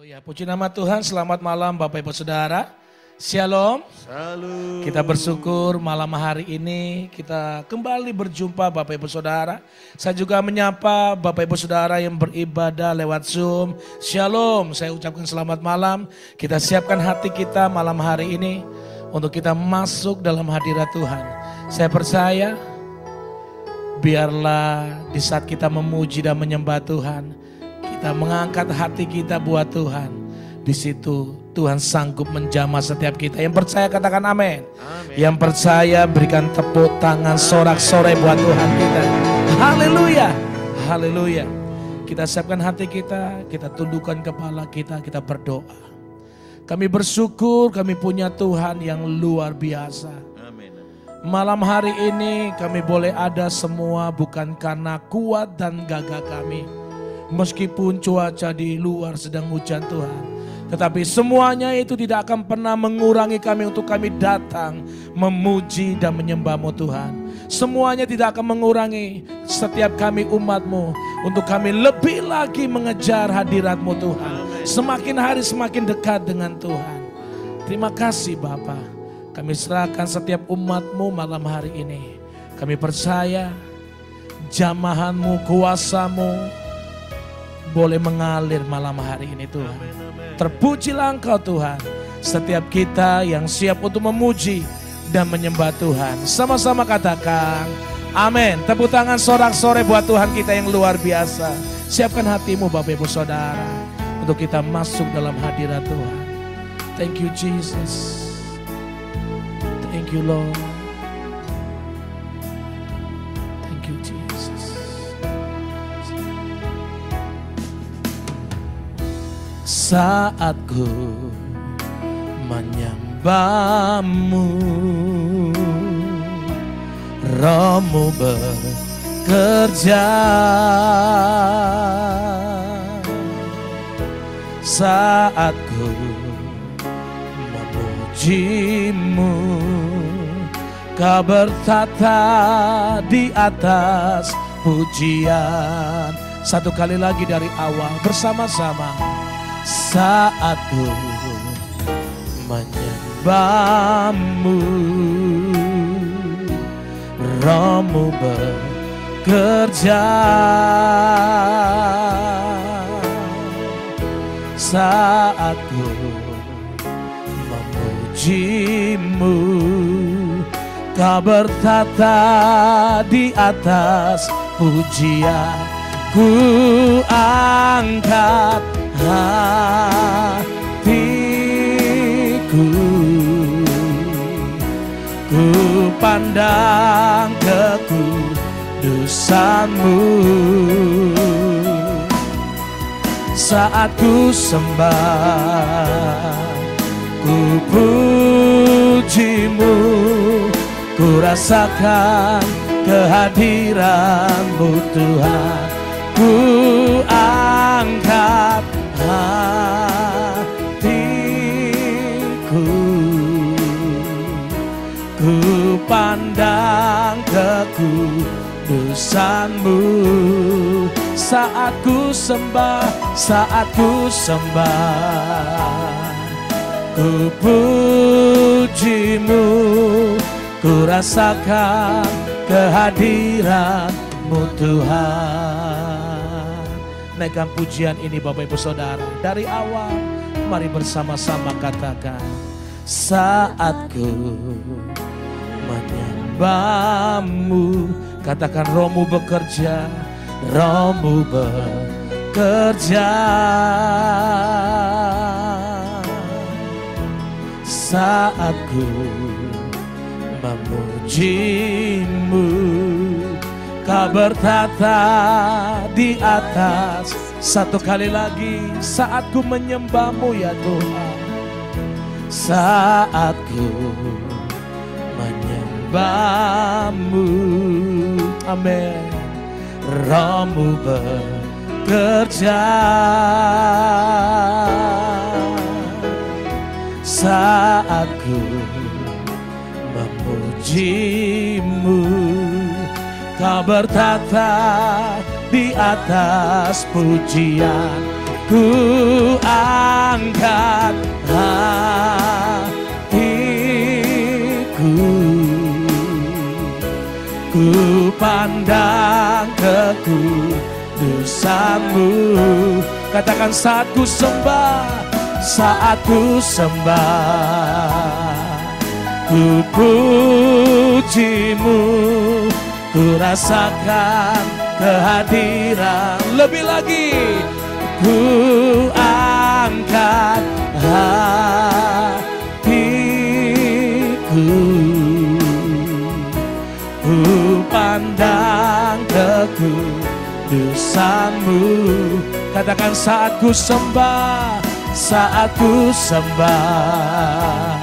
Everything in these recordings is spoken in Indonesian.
Haleluya, puji nama Tuhan. Selamat malam Bapak Ibu Saudara. Shalom. Shalom. Kita bersyukur malam hari ini kita kembali berjumpa Bapak Ibu Saudara. Saya juga menyapa Bapak Ibu Saudara yang beribadah lewat Zoom. Shalom, saya ucapkan selamat malam. Kita siapkan hati kita malam hari ini untuk kita masuk dalam hadirat Tuhan. Saya percaya biarlah di saat kita memuji dan menyembah Tuhan, kita mengangkat hati kita buat Tuhan. Di situ Tuhan sanggup menjamah setiap kita. Yang percaya katakan amin. Yang percaya berikan tepuk tangan sorak-sorai buat Tuhan kita. Haleluya. Haleluya. Kita siapkan hati kita, kita tundukkan kepala kita, kita berdoa. Kami bersyukur kami punya Tuhan yang luar biasa. Malam hari ini kami boleh ada semua bukan karena kuat dan gagah kami. Meskipun cuaca di luar sedang hujan Tuhan, tetapi semuanya itu tidak akan pernah mengurangi kami untuk kami datang memuji dan menyembah-Mu Tuhan. Semuanya tidak akan mengurangi setiap kami umat-Mu untuk kami lebih lagi mengejar hadirat-Mu Tuhan. Semakin hari semakin dekat dengan Tuhan. Terima kasih Bapa. Kami serahkan setiap umat-Mu malam hari ini. Kami percaya jamahan-Mu, kuasa-Mu boleh mengalir malam hari ini Tuhan. Terpujilah Engkau Tuhan. Setiap kita yang siap untuk memuji dan menyembah Tuhan. Sama-sama katakan amin. Tepuk tangan sorak-sorai buat Tuhan kita yang luar biasa. Siapkan hatimu Bapak Ibu Saudara untuk kita masuk dalam hadirat Tuhan. Thank you Jesus. Thank you Lord. Thank you Jesus. Saat ku menyembah-Mu, Roh-Mu bekerja. Saat ku memuji-Mu, Kau bertata di atas pujian. Satu kali lagi dari awal bersama-sama. Saat ku menyembah-Mu, Roh-Mu bekerja. Saat ku memuji-Mu, Kau bertata di atas pujian. Ku angkat hatiku, ku pandang kekudusan-Mu. Saat ku sembah, ku puji-Mu, ku rasakan kehadiran-Mu Tuhan. Ku angkat hatiku, ku pandang kekudusan-Mu. Saat ku sembah, saat ku sembah, ku puji-Mu, ku rasakan kehadiran-Mu Tuhan. Naikkan pujian ini Bapak Ibu Saudara. Dari awal mari bersama-sama katakan. Saat ku menyembah-Mu, katakan Roh-Mu bekerja, Roh-Mu bekerja. Saat ku memuji-Mu, Kau bertata di atas. Satu kali lagi. Saat ku menyembah-Mu ya Tuhan. Saat ku menyembah-Mu, amin. Roh-Mu bekerja. Saat ku memuji-Mu, Kau bertata di atas pujian. ku angkat hatiku, ku pandang kekudusan-Mu. Katakan saat ku sembah, saat ku sembah, ku puji-Mu, ku rasakan kehadiran. Lebih lagi, ku angkat hatiku, ku pandang kekudusan-Mu. Katakan saat ku sembah, saat ku sembah,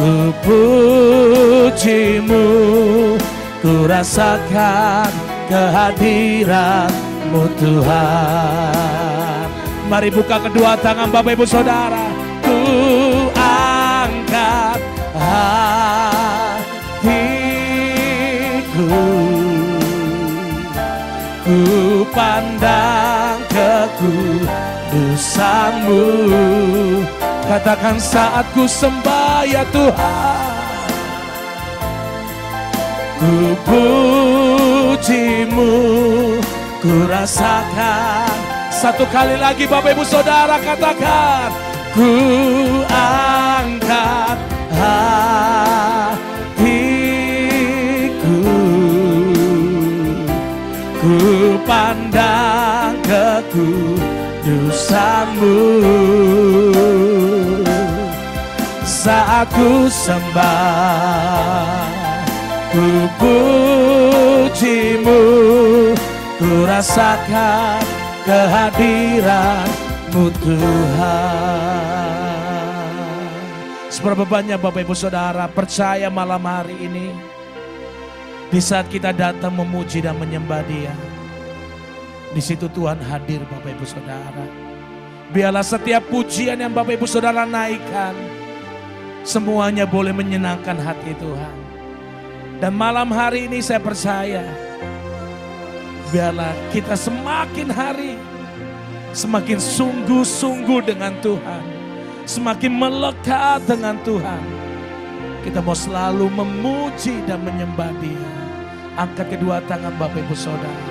ku puji-Mu, ku rasakan kehadiran-Mu Tuhan. Mari buka kedua tangan Bapak Ibu Saudara. Ku angkat hatiku, ku pandang kekudusan-Mu. Katakan saat ku sembah ya Tuhan, ku puji-Mu, ku rasakan. Satu kali lagi Bapak Ibu Saudara katakan, ku angkat hatiku, ku pandang kekudusan-Mu. Saat ku sembah, ku puji-Mu, ku rasakan kehadiran-Mu Tuhan. Seberapa banyak Bapak Ibu Saudara percaya malam hari ini, di saat kita datang memuji dan menyembah Dia, di situ Tuhan hadir Bapak Ibu Saudara. Biarlah setiap pujian yang Bapak Ibu Saudara naikkan, semuanya boleh menyenangkan hati Tuhan. Dan malam hari ini saya percaya, biarlah kita semakin hari semakin sungguh-sungguh dengan Tuhan, semakin melekat dengan Tuhan. Kita mau selalu memuji dan menyembah Dia. Angkat kedua tangan Bapak Ibu Saudara.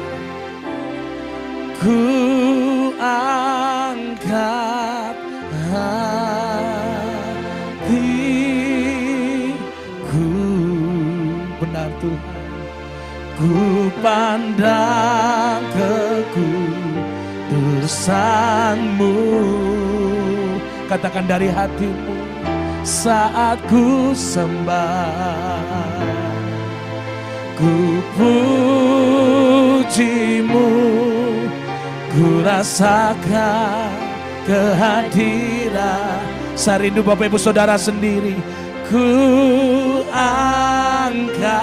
Ku angkat hatiku, benar Tuhan, ku pandang kekudusan-Mu. Katakan dari hatimu, saat ku sembah, ku puji-Mu, ku rasakan kehadiran. Saya rindu Bapak Ibu Saudara sendiri. Ku angkat.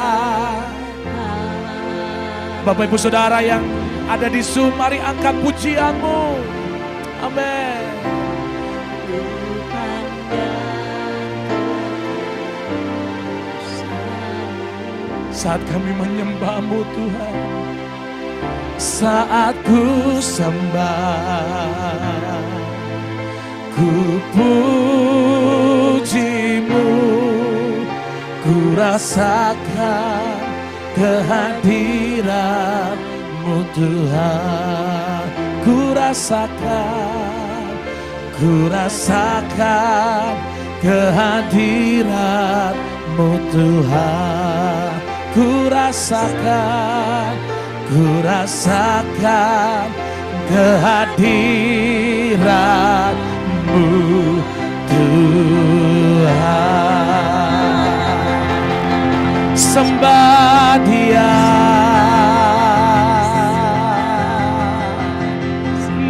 Bapak Ibu Saudara yang ada di Zoom, mari angkat pujian-Mu. Amin. Saat kami menyembah-Mu Tuhan, saat ku sembah, ku puji-Mu, ku rasakan kehadiran-Mu Tuhan. Ku rasakan kehadiran-Mu Tuhan. Ku rasakan kehadiran-Mu Tuhan. Sembah Dia,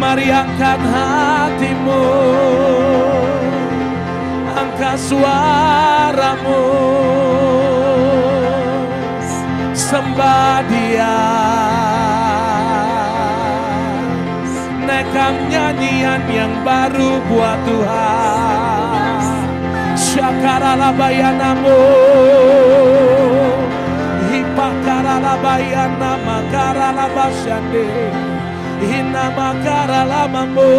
mari angkat hatimu, angkat suaramu, sembah Dia. Naikkan nyanyian yang baru buat Tuhan. Syakaralabayanamu, hipakaralabayana makaralabasyande. Hina makara lamamu,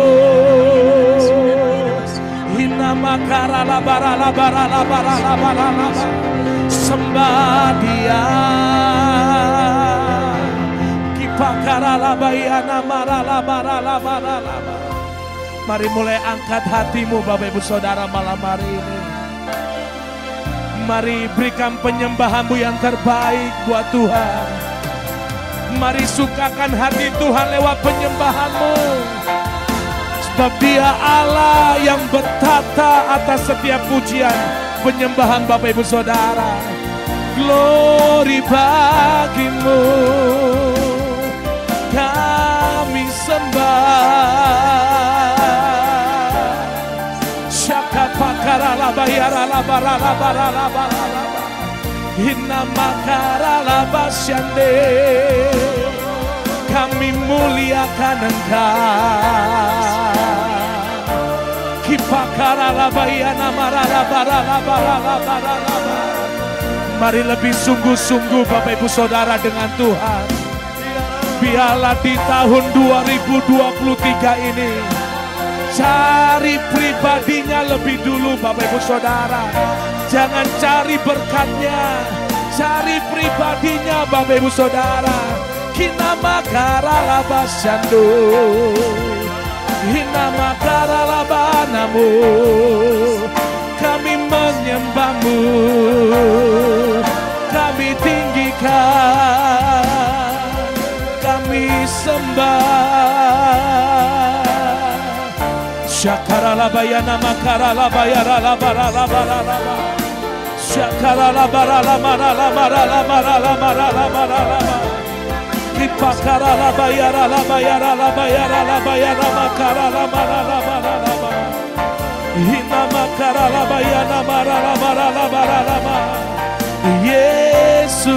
hina makara labara labara labara labara labara. Sembah Dia. Kipakara labayana mara labara labara labara. Mari mulai angkat hatimu Bapak Ibu Saudara malam hari ini. Mari berikan penyembahanmu yang terbaik buat Tuhan. Mari sukakan hati Tuhan lewat penyembahanmu. Sebab Dia Allah yang bertata atas setiap pujian penyembahan Bapak Ibu Saudara. Glory bagimu, kami sembah. Syaka pakara labayara labara labara labara labara. Hina makara labasyande. Kami muliakan Engkau. Kipakara labayana mara labara labara labara labara. Mari lebih sungguh-sungguh Bapak Ibu Saudara dengan Tuhan. Biarlah di tahun 2023 ini cari pribadinya lebih dulu Bapak Ibu Saudara. Jangan cari berkatnya, cari pribadinya Bapak Ibu Saudara. Hina makara labasyandu, hina makara labanamu. Kami menyembahmu, kami tinggikan, kami sembah. Syakara labayana makara labayara labara labara labara. Syakara labara labara labara labara labara labara labara. Kipakara labayara labayara labayara labayara makara labara labara labara. Hina makara labayana mara labara labara labara. Yesus,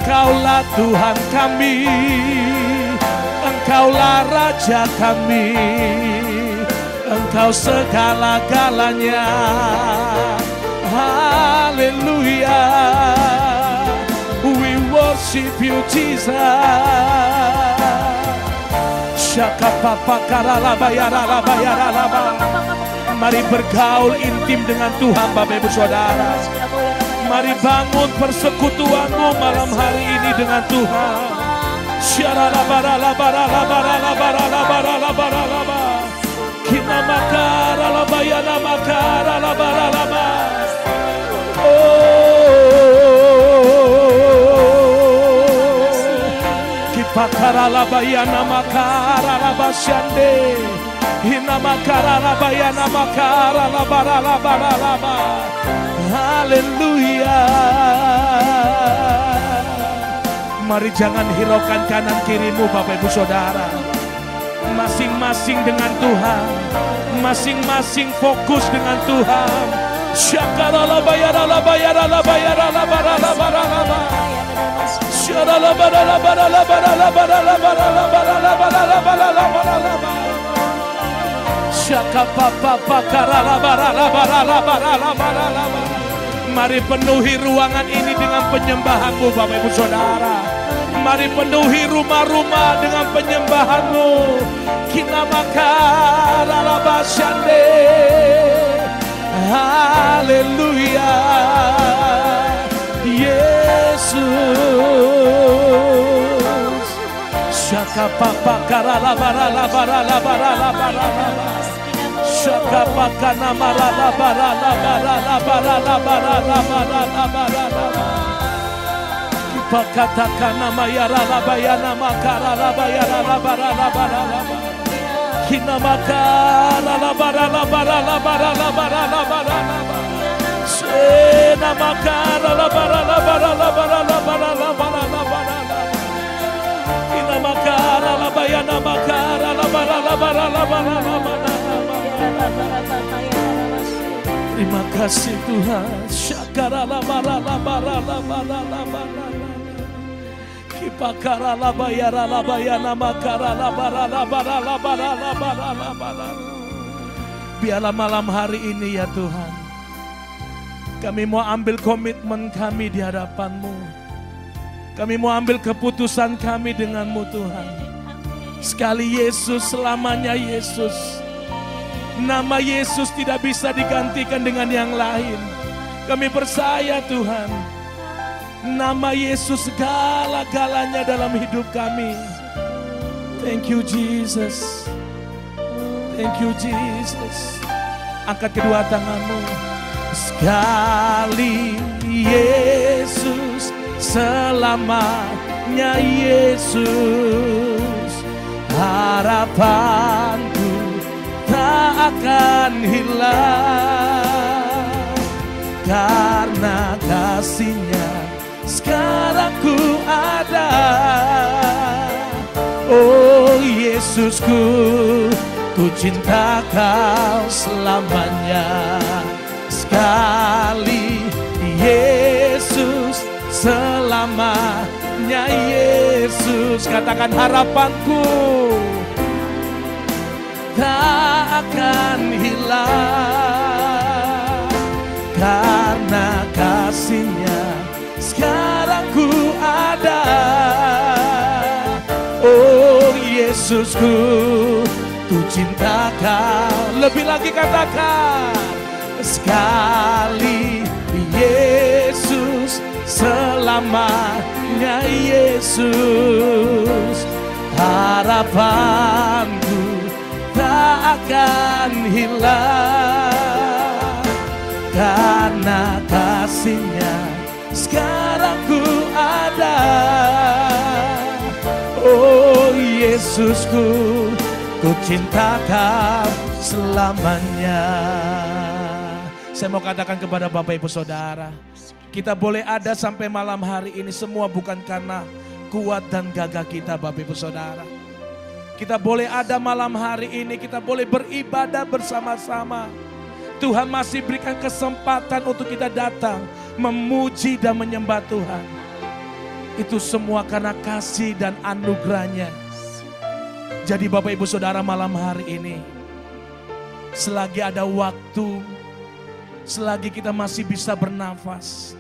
Engkaulah Tuhan kami, Engkaulah Raja kami, Engkau segala-galanya. Haleluya, we worship you Jesus. Syaka papa karala bayara la bayara la. Mari bergaul intim dengan Tuhan Bapak Ibu Saudara. Mari bangun persekutuanmu malam hari ini dengan Tuhan. Syara la bara la bara la bara la bara la bara la bara la bara. Kina makara la bayana makara la bara la bara. Pakara la bayana makara la basyande. Hina makara la bayana makara la bara la bara la bara. Haleluya. Mari jangan hiraukan kanan kirimu Bapak Ibu Saudara. Masing-masing dengan Tuhan, masing-masing fokus dengan Tuhan. Syakara la bayara la bayara la bayara la bara la bara la bara. Syara la bara la bara la bara la bara la bara la bara la bara la bara la bara la bara. Syaka papa pakara la bara la bara la bara la bara la bara. Mari penuhi ruangan ini dengan penyembahanmu Bapak Ibu Saudara. Mari penuhi rumah-rumah dengan penyembahanmu. Kina makara la basyande. Haleluya, Yesus. Syaka papa kara la bara la bara la bara la bara la bara. Syaka paka namara la bara la bara la bara la bara la bara la bara la bara. Pakatakan nama yara la bayana makara la bayara la bara la bara la bara. Kina makara la bara la bara la bara la bara la bara la bara. Sena makara la bara la bara la bara la bara la bara la bara la. Kina makara la bayana makara la bara la bara la bara la bara la bara. Terima kasih Tuhan. Syakara la bara la bara la bara la bara. Kipakara la bayara la bayana makara la bara la bara la bara la bara la bara. Biarlah malam hari ini ya Tuhan, kami mau ambil komitmen kami di hadapan-Mu. Kami mau ambil keputusan kami dengan-Mu Tuhan. Sekali Yesus, selamanya Yesus. Nama Yesus tidak bisa digantikan dengan yang lain. Kami percaya Tuhan, nama Yesus segala-galanya dalam hidup kami. Thank you Jesus. Thank you Jesus. Angkat kedua tanganmu. Sekali Yesus, selamanya Yesus. Harapanku tak akan hilang, karena kasih-Nya sekarang ku ada. Oh Yesusku, ku cinta Kau selamanya. Sekali Yesus, selamanya Yesus. Katakan harapanku tak akan hilang, karena kasih-Nya sekarang ku ada. Oh Yesusku, ku cinta Kau. Lebih lagi katakan, sekali Yesus, selamanya Yesus. Harapanku tak akan hilang, karena kasih-Nya sekarang ku ada. Oh Yesusku, ku cinta Kau selamanya. Saya mau katakan kepada Bapak Ibu Saudara, kita boleh ada sampai malam hari ini semua bukan karena kuat dan gagah kita Bapak Ibu Saudara. Kita boleh ada malam hari ini, kita boleh beribadah bersama-sama. Tuhan masih berikan kesempatan untuk kita datang memuji dan menyembah Tuhan. Itu semua karena kasih dan anugerah-Nya. Jadi Bapak Ibu Saudara, malam hari ini, selagi ada waktu, selagi kita masih bisa bernafas,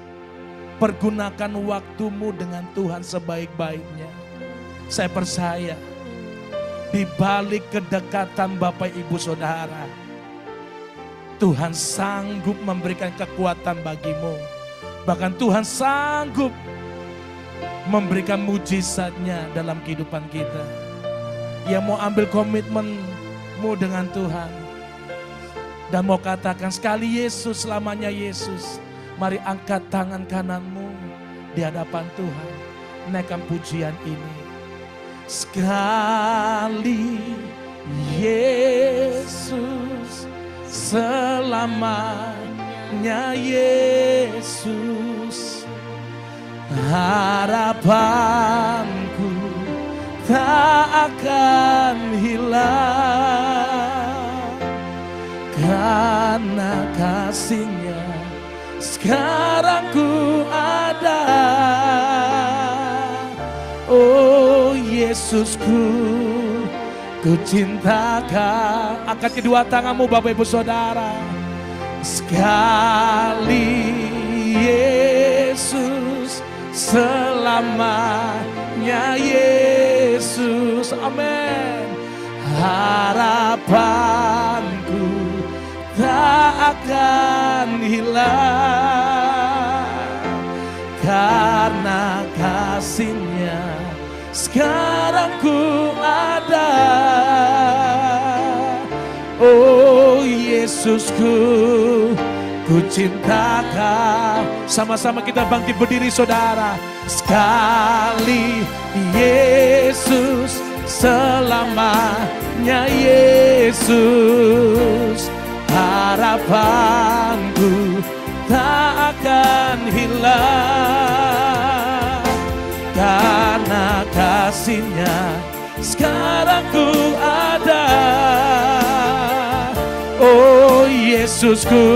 pergunakan waktumu dengan Tuhan sebaik-baiknya. Saya percaya di balik kedekatan Bapak Ibu Saudara, Tuhan sanggup memberikan kekuatan bagimu. Bahkan Tuhan sanggup memberikan mujizat-Nya dalam kehidupan kita. Yang mau ambil komitmenmu dengan Tuhan dan mau katakan, sekali Yesus, selamanya Yesus. Mari angkat tangan kananmu di hadapan Tuhan, naikkan pujian ini. Sekali Yesus, selamanya Yesus. Harapanku tak akan hilang, karena kasih-Nya sekarang ku ada. Oh Yesusku, ku cinta Kau. Angkat kedua tanganmu Bapak Ibu Saudara. Sekali Yesus, selamanya Yesus. Amin. Harapanku tak akan hilang, karena kasih-Nya sekarang ku ada. Oh Yesusku, ku cinta Kau. Sama-sama kita bangkit berdiri saudara. Sekali Yesus, selamanya Yesus. Harapanku tak akan hilang, karena kasih-Nya sekarang ku ada. Oh Yesusku,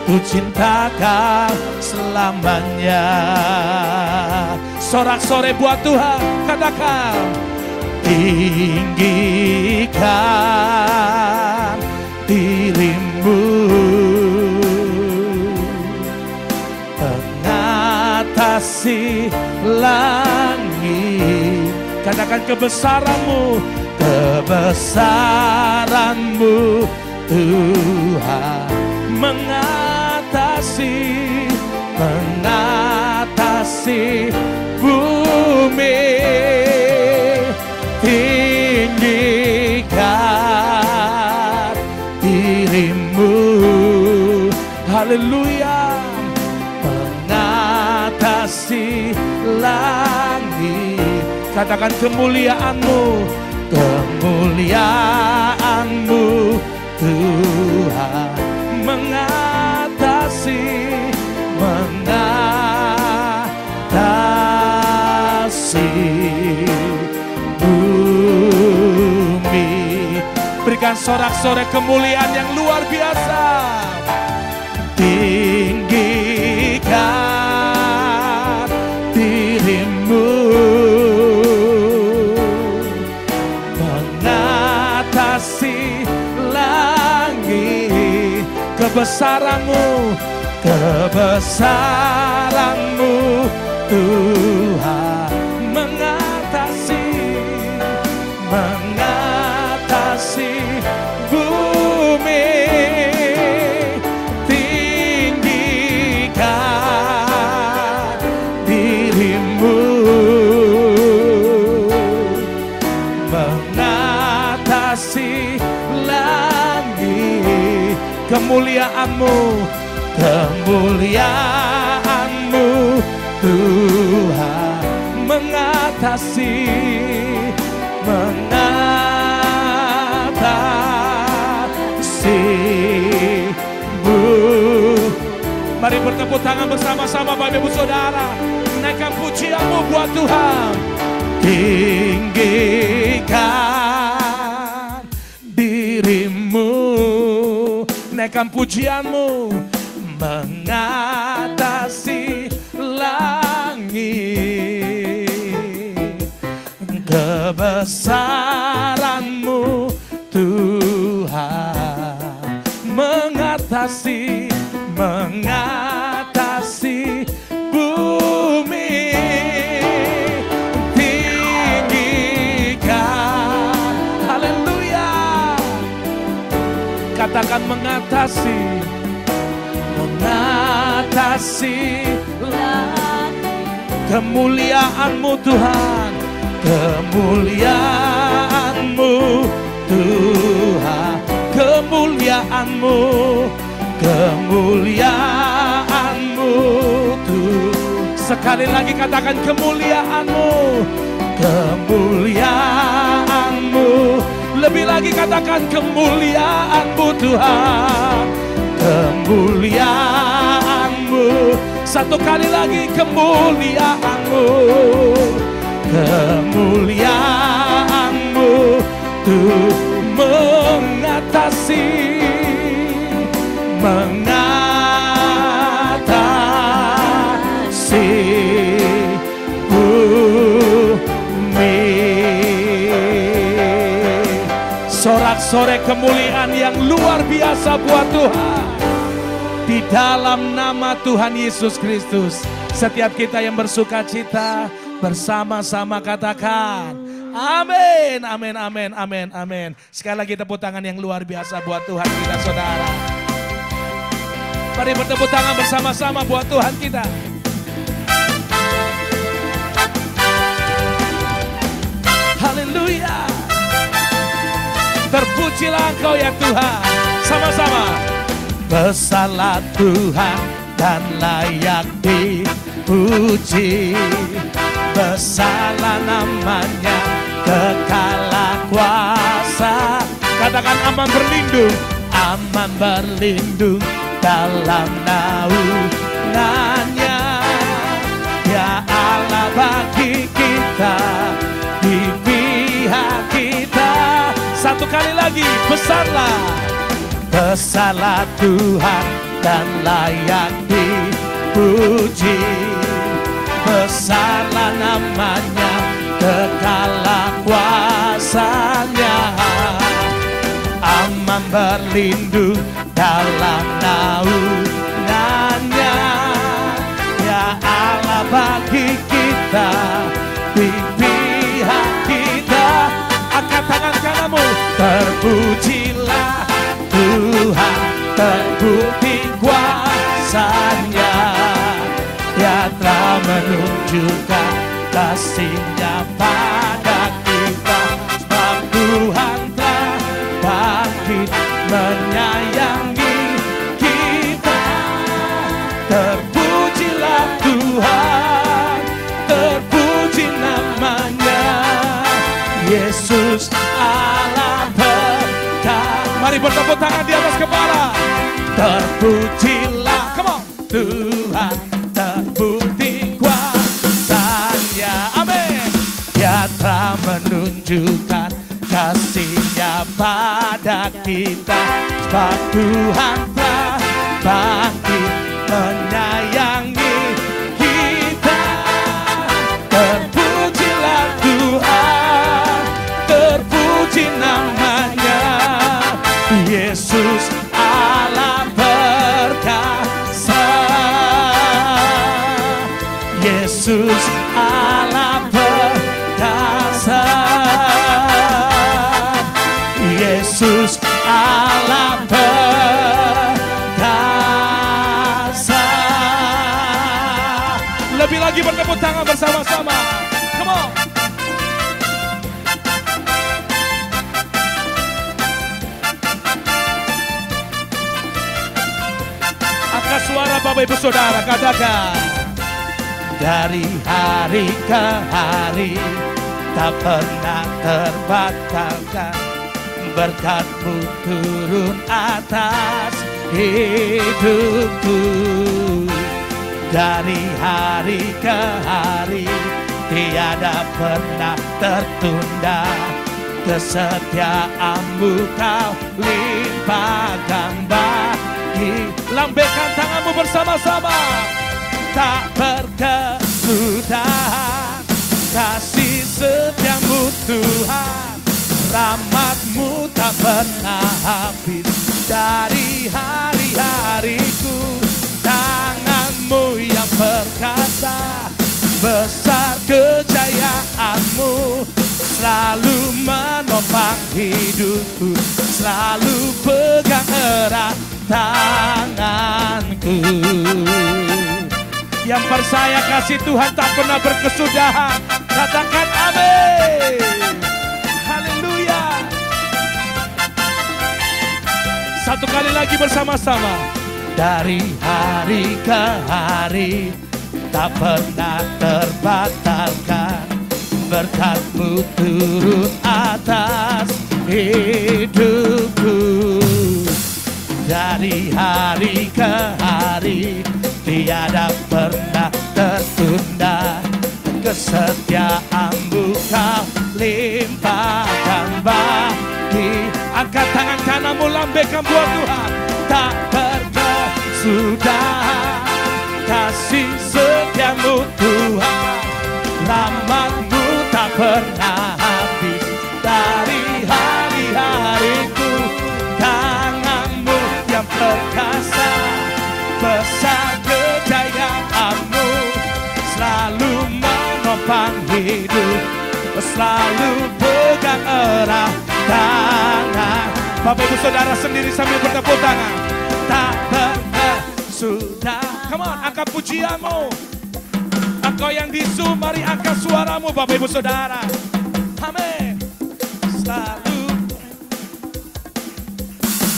ku cinta Kau selamanya. Sorak-sorai buat Tuhan, katakan. Tinggikan dirimu, pengatasi mengatasi langit. Katakan kebesaran-Mu, kebesaran-Mu Tuhan mengatasi bumi. Tinggikan diri-Mu, haleluya, mengatasi langit. Katakan kemuliaan-Mu, kemuliaan-Mu Tuhan mengatasi bumi. Berikan sorak-sorai kemuliaan yang luar biasa. Tinggikan diri-Mu, mengatasi langit. Kebesaran-Mu, kebesaran-Mu Tuhan mengatasi bumi. Tinggikan diri-Mu, mengatasi langit. Kemuliaan-Mu, kemuliaan-Mu Tuhan mengatasi bumi. Mari bertepuk tangan bersama-sama Bapak Ibu Saudara. Naikkan pujian-Mu buat Tuhan. Tinggikan diri-Mu, naikkan pujian-Mu, mengatasi langit. Kebesaran-Mu Tuhan mengatasi bumi. Tinggikan, haleluya. Katakan mengatasi kemuliaan-Mu Tuhan, kemuliaan-Mu Tuhan, kemuliaan-Mu Tuhan. Sekali lagi katakan kemuliaan-Mu, kemuliaan-Mu. Lebih lagi katakan kemuliaan-Mu Tuhan, kemuliaan-Mu. Satu kali lagi kemuliaan-Mu, kemuliaan-Mu Tuhan mengatasi bumi. Sorak-sorai kemuliaan yang luar biasa buat Tuhan. Di dalam nama Tuhan Yesus Kristus, setiap kita yang bersuka cita bersama-sama katakan amin, amin, amin, amin, amin. Sekali lagi tepuk tangan yang luar biasa buat Tuhan kita, saudara. Mari bertepuk tangan bersama-sama buat Tuhan kita. Haleluya. Terpujilah Engkau ya Tuhan. Sama-sama. Besarlah Tuhan dan layak dipuji. Besarlah namanya, kekalah kuasa. Katakan aman berlindung dalam naungannya. Ya Allah bagi kita, di pihak kita. Satu kali lagi, besarlah Tuhan dan layak dipuji. Besarlah namanya, kekalah kuasanya. Aman berlindung dalam naungannya. Ya Allah bagi di pihak kita. Angkat tangan kananmu, terpujilah Tuhan, terbukti kuasa-Nya. Dia telah menunjukkan kasih-Nya pada kita. Sebab Tuhan telah bangkit menyayangi kita. Terpujilah Tuhan, terpuji namanya, Yesus Allah berkat. Mari bertepuk tangan di atas kepala. Terpujilah, come on, Tuhan, terbukti kuasa-Nya. Amin. Dia telah menunjukkan kasih-Nya pada kita. Sebab Tuhan telah bangkit menyayangi kita. Terpujilah Tuhan, terpuji namanya, Yesus Allah berkuasa. Yesus Allah berkuasa. Yesus Allah berkuasa. Lebih lagi bertepuk tangan bersama-sama. Come on. Angkat suara Bapak Ibu Saudara, katakan. Dari hari ke hari tak pernah terbatalkan, berkat-Mu turun atas hidupku. Dari hari ke hari tiada pernah tertunda, kesetiaan-Mu Kau limpahkan bagi. Lambaikan tanganmu bersama-sama. Tak berkesudahan kasih setia-Mu Tuhan, rahmat-Mu tak pernah habis. Dari hari-hariku, tangan-Mu yang perkasa, besar kejayaan-Mu, selalu menopang hidupku, selalu pegang erat tanganku. Yang percaya kasih Tuhan tak pernah berkesudahan, katakan amin. Haleluya. Satu kali lagi bersama-sama. Dari hari ke hari tak pernah terbatalkan, berkat-Mu turun atas hidupku. Dari hari ke hari tiada pernah tertunda, kesetiaan-Mu Kau limpahkan bagi. Angkat tangan kananmu, lambaikan buat Tuhan. Tak berkesudahan kasih setia-Mu Tuhan, rahmat-Mu tak pernah habis. Dari hari-hariku, tangan-Mu yang perkasa, besar kejayaan-Mu, selalu menopang hidup, selalu pegang erat tangan. Bapak Ibu Saudara sendiri sambil bertepuk tangan. Tak berkesudahan. Come on, angkat pujianmu. Engkau yang di Zoom, mari angkat suaramu Bapak Ibu Saudara. Amin. Selalu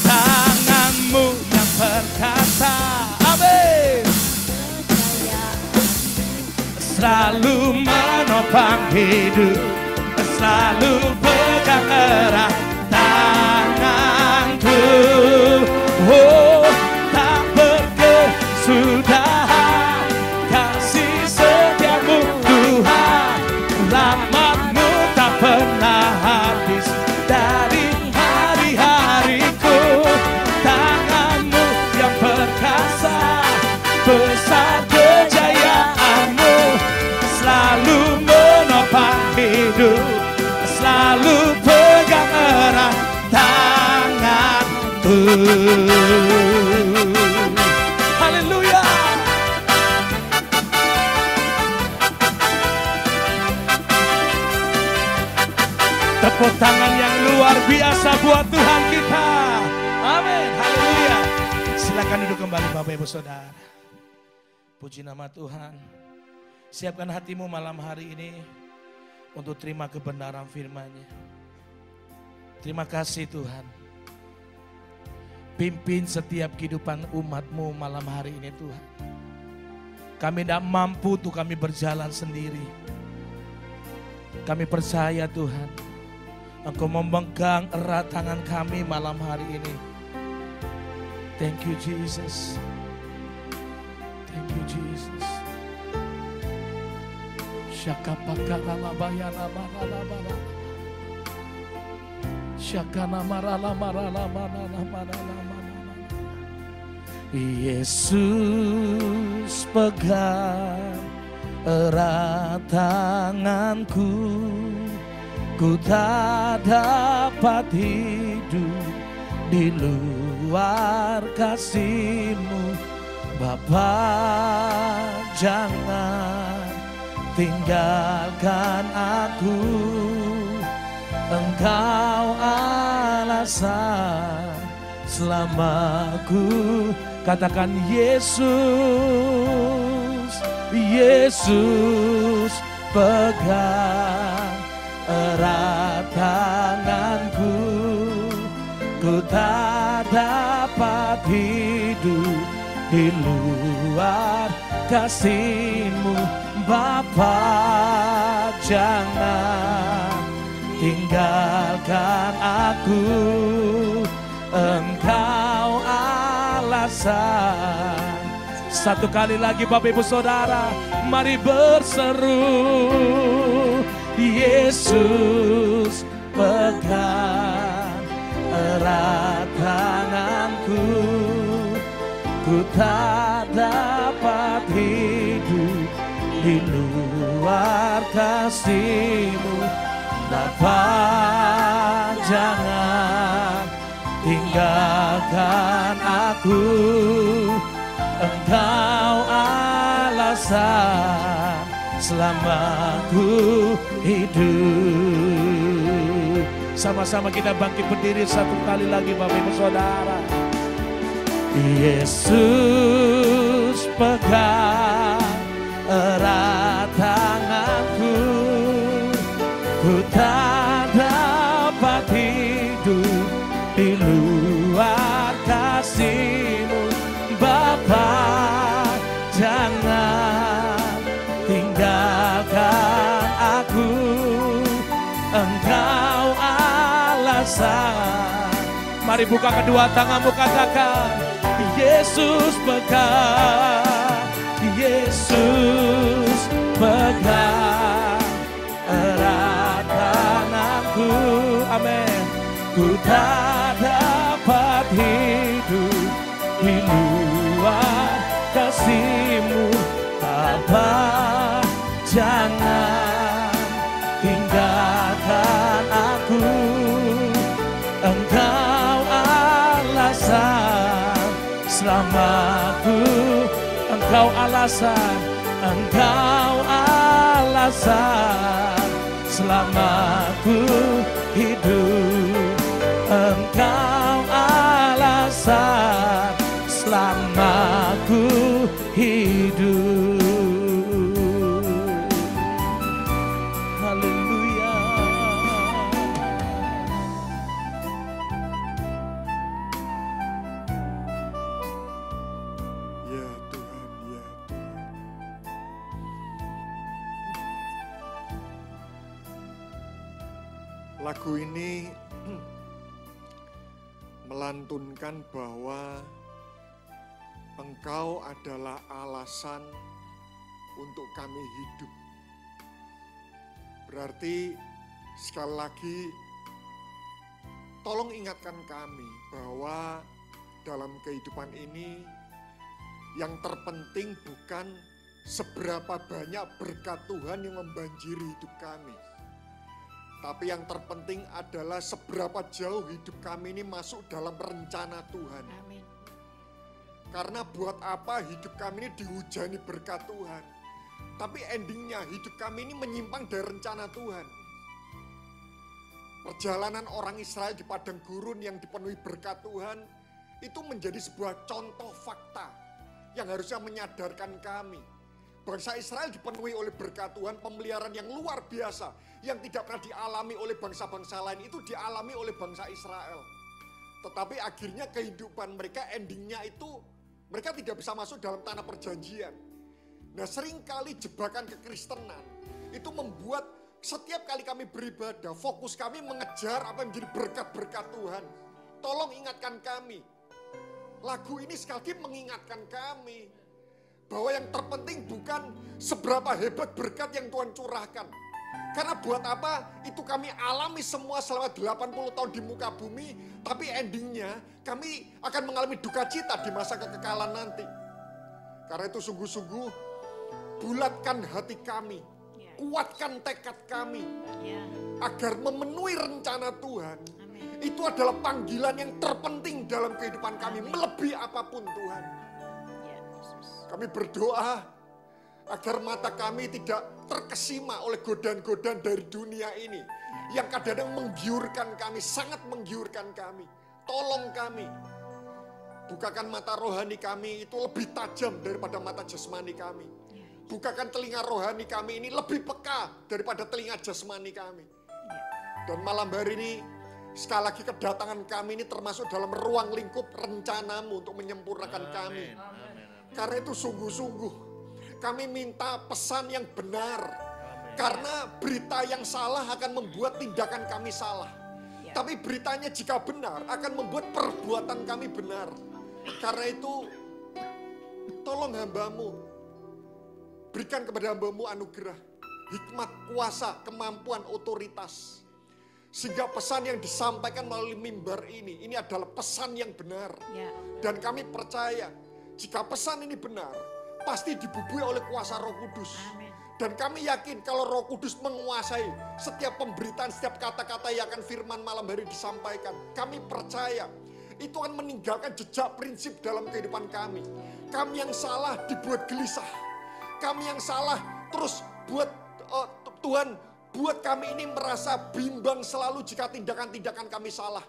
tangan-Mu yang perkasa. Amin. Selalu menopang hidup, selalu pegang erat tanganku. Oh, tak berkesudahan kasih setia-Mu Tuhan, rahmat-Mu tak pernah habis. Dari hari-hariku, tangan-Mu yang perkasa, besar kejayaan-Mu, selalu menopang hidup, selalu pegang erat tanganku. Haleluya. Tepuk tangan yang luar biasa buat Tuhan kita. Amin. Haleluya. Silakan duduk kembali Bapak Ibu Saudara. Puji nama Tuhan. Siapkan hatimu malam hari ini untuk terima kebenaran firman-Nya. Terima kasih Tuhan. Pimpin setiap kehidupan umat-Mu malam hari ini Tuhan. Kami tidak mampu untuk kami berjalan sendiri. Kami percaya Tuhan, Engkau memegang erat tangan kami malam hari ini. Thank you Jesus. Thank you Jesus. Syakapakala bayana marala marala. Syakana marala marala marala marala marala. Yesus pegang erat tanganku, ku tak dapat hidup di luar kasih-Mu. Bapa, jangan tinggalkan aku, Engkau alasan selamaku. Katakan Yesus, Yesus pegang erat tanganku, ku tak dapat hidup di luar kasih-Mu. Bapa, jangan tinggalkan aku, Engkau alasan. Satu kali lagi Bapak Ibu Saudara, mari berseru. Yesus pegang erat tanganku, ku tak dapat hidup di luar kasih-Mu. Bapa, jangan tinggalkan aku, Engkau alasan selamaku hidup. Sama-sama kita bangkit berdiri satu kali lagi Bapak Ibu Saudara. Yesus pegang erat tanganku, ku tak dapat hidup di luar kasih-Mu. Bapa, jangan tinggalkan aku, Engkau alasan. Mari buka kedua tanganmu, katakan Yesus pegang, Yesus pegang erat tanganku. Amin. Ku tak dapat hidup di luar kasih-Mu. Bapa, jangan tinggalkan aku, Engkau alasan selamaku. Engkau alasan, Engkau alasan selamaku hidup. Engkau alasan selamaku hidup. Haleluya. Ya Tuhan, ya Tuhan. Lagu ini melantunkan bahwa Engkau adalah alasan untuk kami hidup. Berarti sekali lagi tolong ingatkan kami bahwa dalam kehidupan ini yang terpenting bukan seberapa banyak berkat Tuhan yang membanjiri hidup kami. Tapi yang terpenting adalah seberapa jauh hidup kami ini masuk dalam rencana Tuhan. Amin. Karena buat apa hidup kami ini dihujani berkat Tuhan. Tapi endingnya hidup kami ini menyimpang dari rencana Tuhan. Perjalanan orang Israel di padang gurun yang dipenuhi berkat Tuhan itu menjadi sebuah contoh fakta yang harusnya menyadarkan kami. Bangsa Israel dipenuhi oleh berkat Tuhan, pemeliharaan yang luar biasa yang tidak pernah dialami oleh bangsa-bangsa lain itu dialami oleh bangsa Israel. Tetapi akhirnya kehidupan mereka endingnya itu mereka tidak bisa masuk dalam tanah perjanjian. Nah, seringkali jebakan kekristenan itu membuat setiap kali kami beribadah, fokus kami mengejar apa yang menjadi berkat-berkat Tuhan. Tolong ingatkan kami. Lagu ini sekali lagi mengingatkan kami bahwa yang terpenting bukan seberapa hebat berkat yang Tuhan curahkan. Karena buat apa itu kami alami semua selama 80 tahun di muka bumi, tapi endingnya kami akan mengalami duka cita di masa kekekalan nanti. Karena itu sungguh-sungguh bulatkan hati kami, kuatkan tekad kami, agar memenuhi rencana Tuhan. Itu adalah panggilan yang terpenting dalam kehidupan kami, melebihi apapun Tuhan. Kami berdoa agar mata kami tidak terkesima oleh godaan-godaan dari dunia ini, yang kadang-kadang menggiurkan kami, sangat menggiurkan kami. Tolong kami, bukakan mata rohani kami itu lebih tajam daripada mata jasmani kami. Bukakan telinga rohani kami ini lebih peka daripada telinga jasmani kami. Dan malam hari ini, sekali lagi kedatangan kami ini termasuk dalam ruang lingkup rencanamu untuk menyempurnakan kami. Karena itu sungguh-sungguh kami minta pesan yang benar. Karena berita yang salah akan membuat tindakan kami salah. Tapi beritanya jika benar akan membuat perbuatan kami benar. Karena itu tolong hambamu, berikan kepada hambamu anugerah, hikmat, kuasa, kemampuan, otoritas. Sehingga pesan yang disampaikan melalui mimbar ini adalah pesan yang benar. Dan kami percaya jika pesan ini benar, pasti dibubuhi oleh kuasa Roh Kudus. Dan kami yakin kalau Roh Kudus menguasai setiap pemberitaan, setiap kata-kata yang akan firman malam hari disampaikan. Kami percaya itu akan meninggalkan jejak prinsip dalam kehidupan kami. Kami yang salah dibuat gelisah. Kami yang salah terus buat Tuhan, buat kami ini merasa bimbang selalu jika tindakan-tindakan kami salah.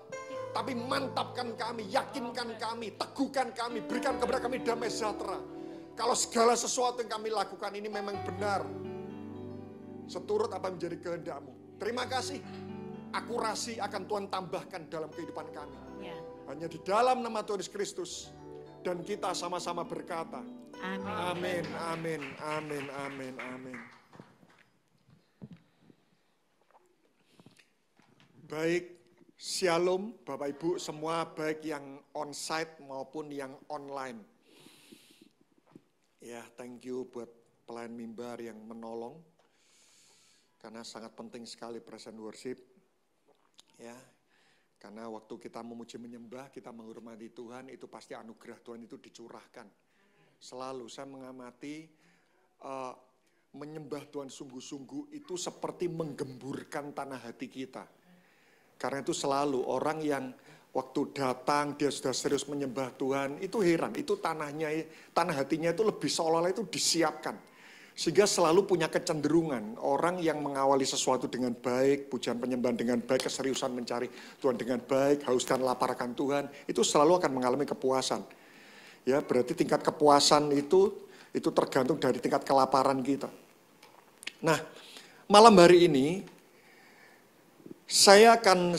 Tapi mantapkan kami, yakinkan kami, teguhkan kami, berikan kepada kami damai sejahtera. Kalau segala sesuatu yang kami lakukan ini memang benar, seturut apa menjadi kehendak-Mu. Terima kasih, akurasi akan Tuhan tambahkan dalam kehidupan kami. Hanya di dalam nama Tuhan Yesus Kristus. Dan kita sama-sama berkata, amin, amin, amin, amin, amin. Baik, shalom Bapak Ibu semua, baik yang on-site maupun yang online. Ya, thank you buat pelayan mimbar yang menolong. Karena sangat penting sekali present worship. Ya, karena waktu kita memuji menyembah, kita menghormati Tuhan, itu pasti anugerah Tuhan itu dicurahkan. Selalu saya mengamati menyembah Tuhan sungguh-sungguh itu seperti menggemburkan tanah hati kita. Karena itu selalu orang yang waktu datang dia sudah serius menyembah Tuhan, itu heran, itu tanah hatinya itu lebih seolah-olah itu disiapkan. Sehingga selalu punya kecenderungan orang yang mengawali sesuatu dengan baik, pujian penyembahan dengan baik, keseriusan mencari Tuhan dengan baik, haus dan lapar akan Tuhan, itu selalu akan mengalami kepuasan. Ya, berarti tingkat kepuasan itu tergantung dari tingkat kelaparan kita. Nah, malam hari ini saya akan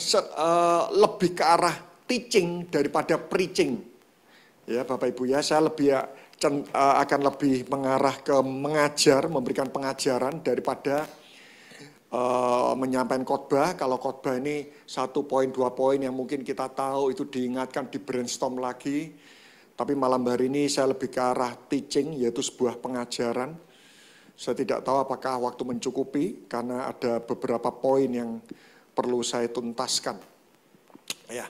lebih ke arah teaching daripada preaching. Ya Bapak Ibu ya, saya akan lebih mengarah ke mengajar, memberikan pengajaran daripada menyampaikan khotbah. Kalau khotbah ini 1 poin, 2 poin yang mungkin kita tahu itu diingatkan, di brainstorm lagi. Tapi malam hari ini saya lebih ke arah teaching, yaitu sebuah pengajaran. Saya tidak tahu apakah waktu mencukupi, karena ada beberapa poin yang perlu saya tuntaskan. Ya,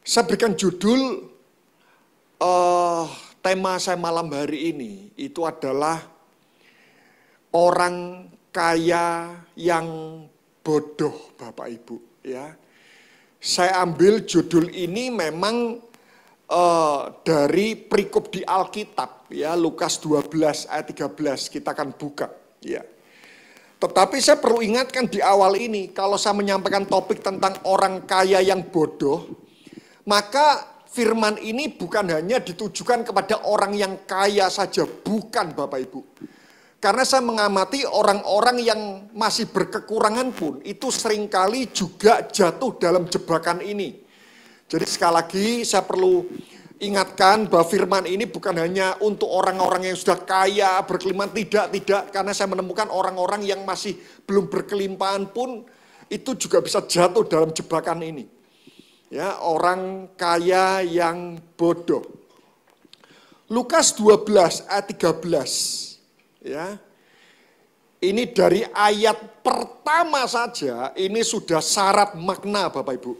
saya berikan judul tema saya malam hari ini itu adalah orang kaya yang bodoh, Bapak Ibu. Ya, saya ambil judul ini memang dari perikop di Alkitab, ya Lukas 12 ayat 13 kita akan buka. Ya. Tetapi saya perlu ingatkan di awal ini, kalau saya menyampaikan topik tentang orang kaya yang bodoh, maka firman ini bukan hanya ditujukan kepada orang yang kaya saja, bukan Bapak Ibu. Karena saya mengamati orang-orang yang masih berkekurangan pun, itu seringkali juga jatuh dalam jebakan ini. Jadi sekali lagi saya perlu ingatkan bahwa firman ini bukan hanya untuk orang-orang yang sudah kaya, berkelimpahan, tidak. Karena saya menemukan orang-orang yang masih belum berkelimpahan pun itu juga bisa jatuh dalam jebakan ini. Ya, orang kaya yang bodoh. Lukas 12 ayat 13. Ya. Ini dari ayat pertama saja, ini sudah syarat makna Bapak Ibu.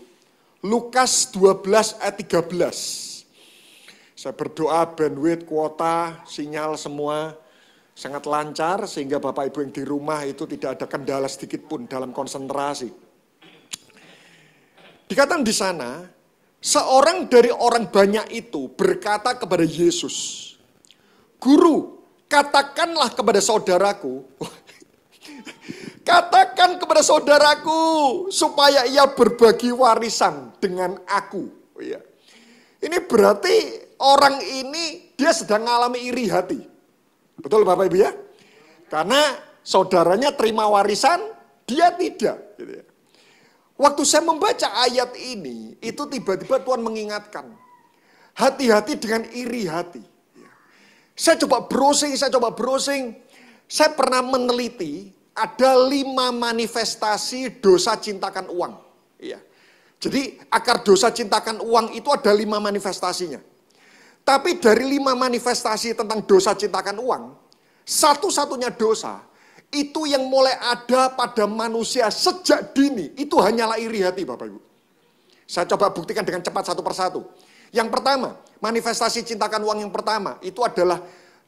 Lukas 12 ayat 13. Saya berdoa bandwidth, kuota, sinyal semua sangat lancar sehingga Bapak Ibu yang di rumah itu tidak ada kendala sedikit pun dalam konsentrasi. Dikatakan di sana, seorang dari orang banyak itu berkata kepada Yesus, "Guru, katakanlah kepada saudaraku, katakan kepada saudaraku supaya ia berbagi warisan dengan aku." Ya. Ini berarti orang ini dia sedang mengalami iri hati. Betul Bapak Ibu ya? Karena saudaranya terima warisan, dia tidak. Gitu ya. Waktu saya membaca ayat ini, itu tiba-tiba Tuhan mengingatkan. Hati-hati dengan iri hati. Saya coba browsing. Saya pernah meneliti, ada 5 manifestasi dosa cintakan uang. Ya. Jadi akar dosa cintakan uang itu ada 5 manifestasinya. Tapi dari 5 manifestasi tentang dosa cintakan uang, satu-satunya dosa itu yang mulai ada pada manusia sejak dini, itu hanyalah iri hati Bapak Ibu. Saya coba buktikan dengan cepat satu persatu. Yang pertama, manifestasi cintakan uang yang pertama, itu adalah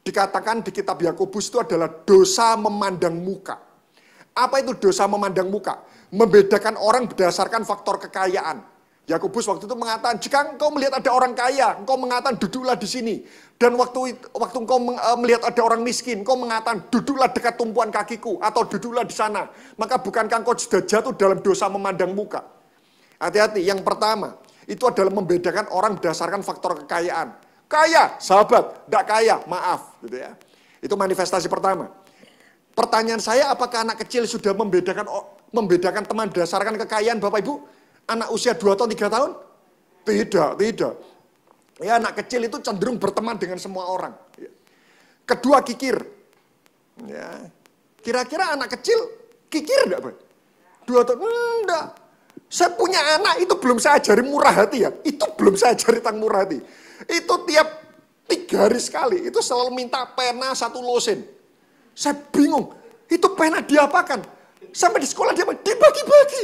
dikatakan di kitab Yakobus itu adalah dosa memandang muka. Apa itu dosa memandang muka? Membedakan orang berdasarkan faktor kekayaan. Yakobus waktu itu mengatakan, jika engkau melihat ada orang kaya, engkau mengatakan duduklah di sini. Dan waktu engkau melihat ada orang miskin, engkau mengatakan duduklah dekat tumpuan kakiku atau duduklah di sana. Maka bukankah engkau sudah jatuh dalam dosa memandang muka? Hati-hati, yang pertama, itu adalah membedakan orang berdasarkan faktor kekayaan. Kaya, sahabat, tidak kaya, maaf. Gitu ya. Itu manifestasi pertama. Pertanyaan saya, apakah anak kecil sudah membedakan teman berdasarkan kekayaan Bapak Ibu? Anak usia 2 tahun, 3 tahun? Tidak. Ya, anak kecil itu cenderung berteman dengan semua orang. Kedua, kikir. Ya. Kira-kira anak kecil kikir enggak, Pak? 2 tahun? Enggak. Saya punya anak, itu belum saya ajari murah hati ya. Itu belum saya ajari tentang murah hati. Itu tiap 3 hari sekali, itu selalu minta pena 1 losen. Saya bingung, itu pena diapakan? Sampai di sekolah dia dibagi-bagi.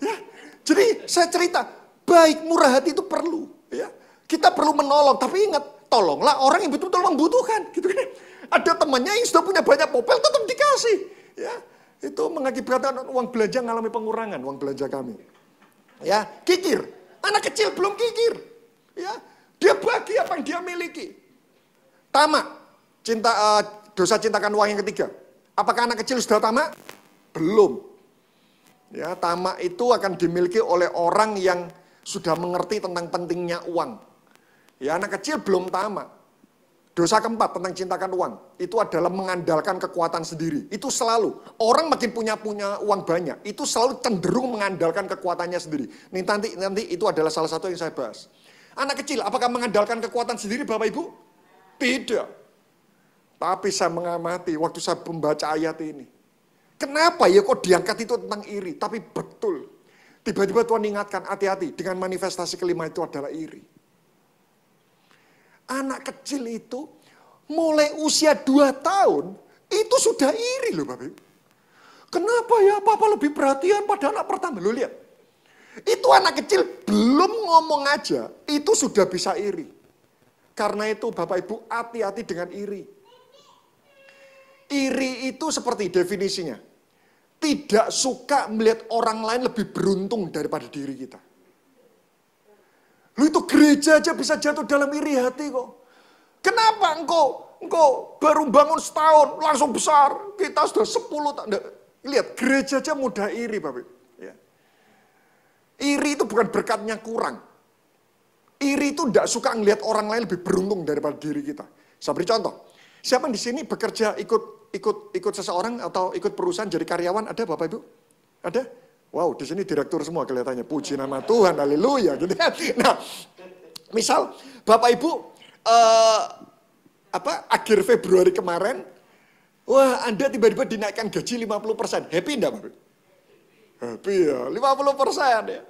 Ya. Jadi saya cerita, baik murah hati itu perlu. Ya. Kita perlu menolong, tapi ingat, tolonglah orang yang betul-betul membutuhkan. Gitu kan. Ada temannya yang sudah punya banyak popel, tetap dikasih. Ya. Itu mengakibatkan uang belanja mengalami pengurangan, uang belanja kami. Ya, kikir. Anak kecil belum kikir. Ya. Dia bagi apa yang dia miliki. Tamak. Dosa cintakan uang yang ketiga. Apakah anak kecil sudah tamak? Belum. Ya, tamak itu akan dimiliki oleh orang yang sudah mengerti tentang pentingnya uang. Ya, anak kecil belum tamak. Dosa keempat tentang cintakan uang, itu adalah mengandalkan kekuatan sendiri. Itu selalu, orang makin punya uang banyak, itu selalu cenderung mengandalkan kekuatannya sendiri. Nanti itu adalah salah satu yang saya bahas. Anak kecil, apakah mengandalkan kekuatan sendiri Bapak Ibu? Tidak. Tapi saya mengamati waktu saya membaca ayat ini. Kenapa ya kok diangkat itu tentang iri? Tapi betul. Tiba-tiba Tuhan ingatkan, hati-hati dengan manifestasi kelima itu adalah iri. Anak kecil itu mulai usia 2 tahun itu sudah iri loh Bapak Ibu. Kenapa ya Papa lebih perhatian pada anak pertama? Lo lihat. Itu anak kecil belum ngomong aja, itu sudah bisa iri. Karena itu Bapak Ibu hati-hati dengan iri. Iri itu seperti definisinya. Tidak suka melihat orang lain lebih beruntung daripada diri kita. Lu itu gereja aja bisa jatuh dalam iri hati kok. Kenapa engkau baru bangun setahun langsung besar. Kita sudah 10 tahun. Lihat, gereja aja mudah iri, Bapak. Ya. Iri itu bukan berkatnya kurang. Iri itu tidak suka ngelihat orang lain lebih beruntung daripada diri kita. Saya beri contoh. Siapa di sini bekerja ikut seseorang atau ikut perusahaan jadi karyawan? Ada Bapak Ibu? Ada? Wow, di sini direktur semua kelihatannya. Puji nama Tuhan, haleluya. Gitu. Nah, misal Bapak Ibu akhir Februari kemarin, wah Anda tiba-tiba dinaikkan gaji 50%. Happy enggak Bapak? Happy ya, 50% ya.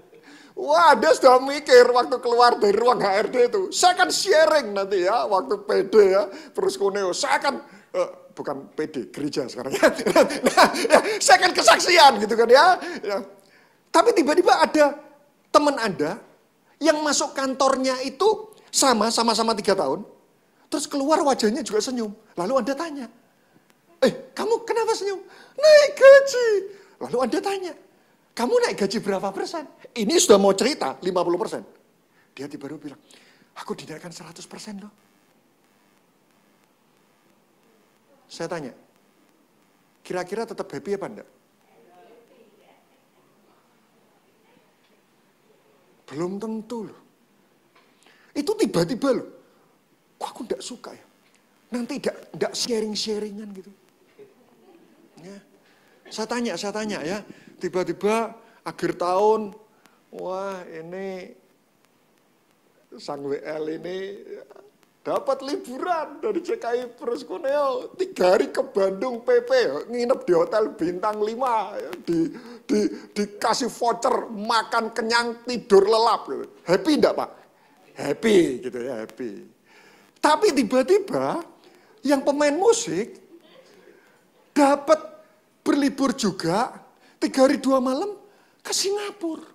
Wah, Anda sudah mikir waktu keluar dari ruang HRD itu. Saya akan sharing nanti ya, waktu PD ya, terus Kuneo. Saya akan, bukan PD, gereja sekarang ya. Nah, ya, saya akan kesaksian gitu kan ya. Tapi tiba-tiba ada teman Anda yang masuk kantornya itu sama-sama 3 tahun. Terus keluar wajahnya juga senyum. Lalu Anda tanya, kamu kenapa senyum? Naik gaji. Lalu Anda tanya, kamu naik gaji berapa persen? Ini sudah mau cerita 50%. Dia tiba-tiba bilang, aku dinaikkan 100% loh. Saya tanya, kira-kira tetap happy apa enggak? Belum tentu loh. Itu tiba-tiba loh. Kok aku enggak suka ya? Nanti enggak sharing-sharingan gitu. Ya. Saya tanya ya. Tiba-tiba akhir tahun, wah ini Sang WL ini dapat liburan dari CKI Pros Kuneo 3 hari ke Bandung PP, nginep di hotel bintang 5, dikasih voucher, makan kenyang, tidur lelap. Gitu. Happy enggak Pak? Happy gitu ya, happy. Tapi tiba-tiba yang pemain musik dapat berlibur juga 3 hari 2 malam ke Singapura.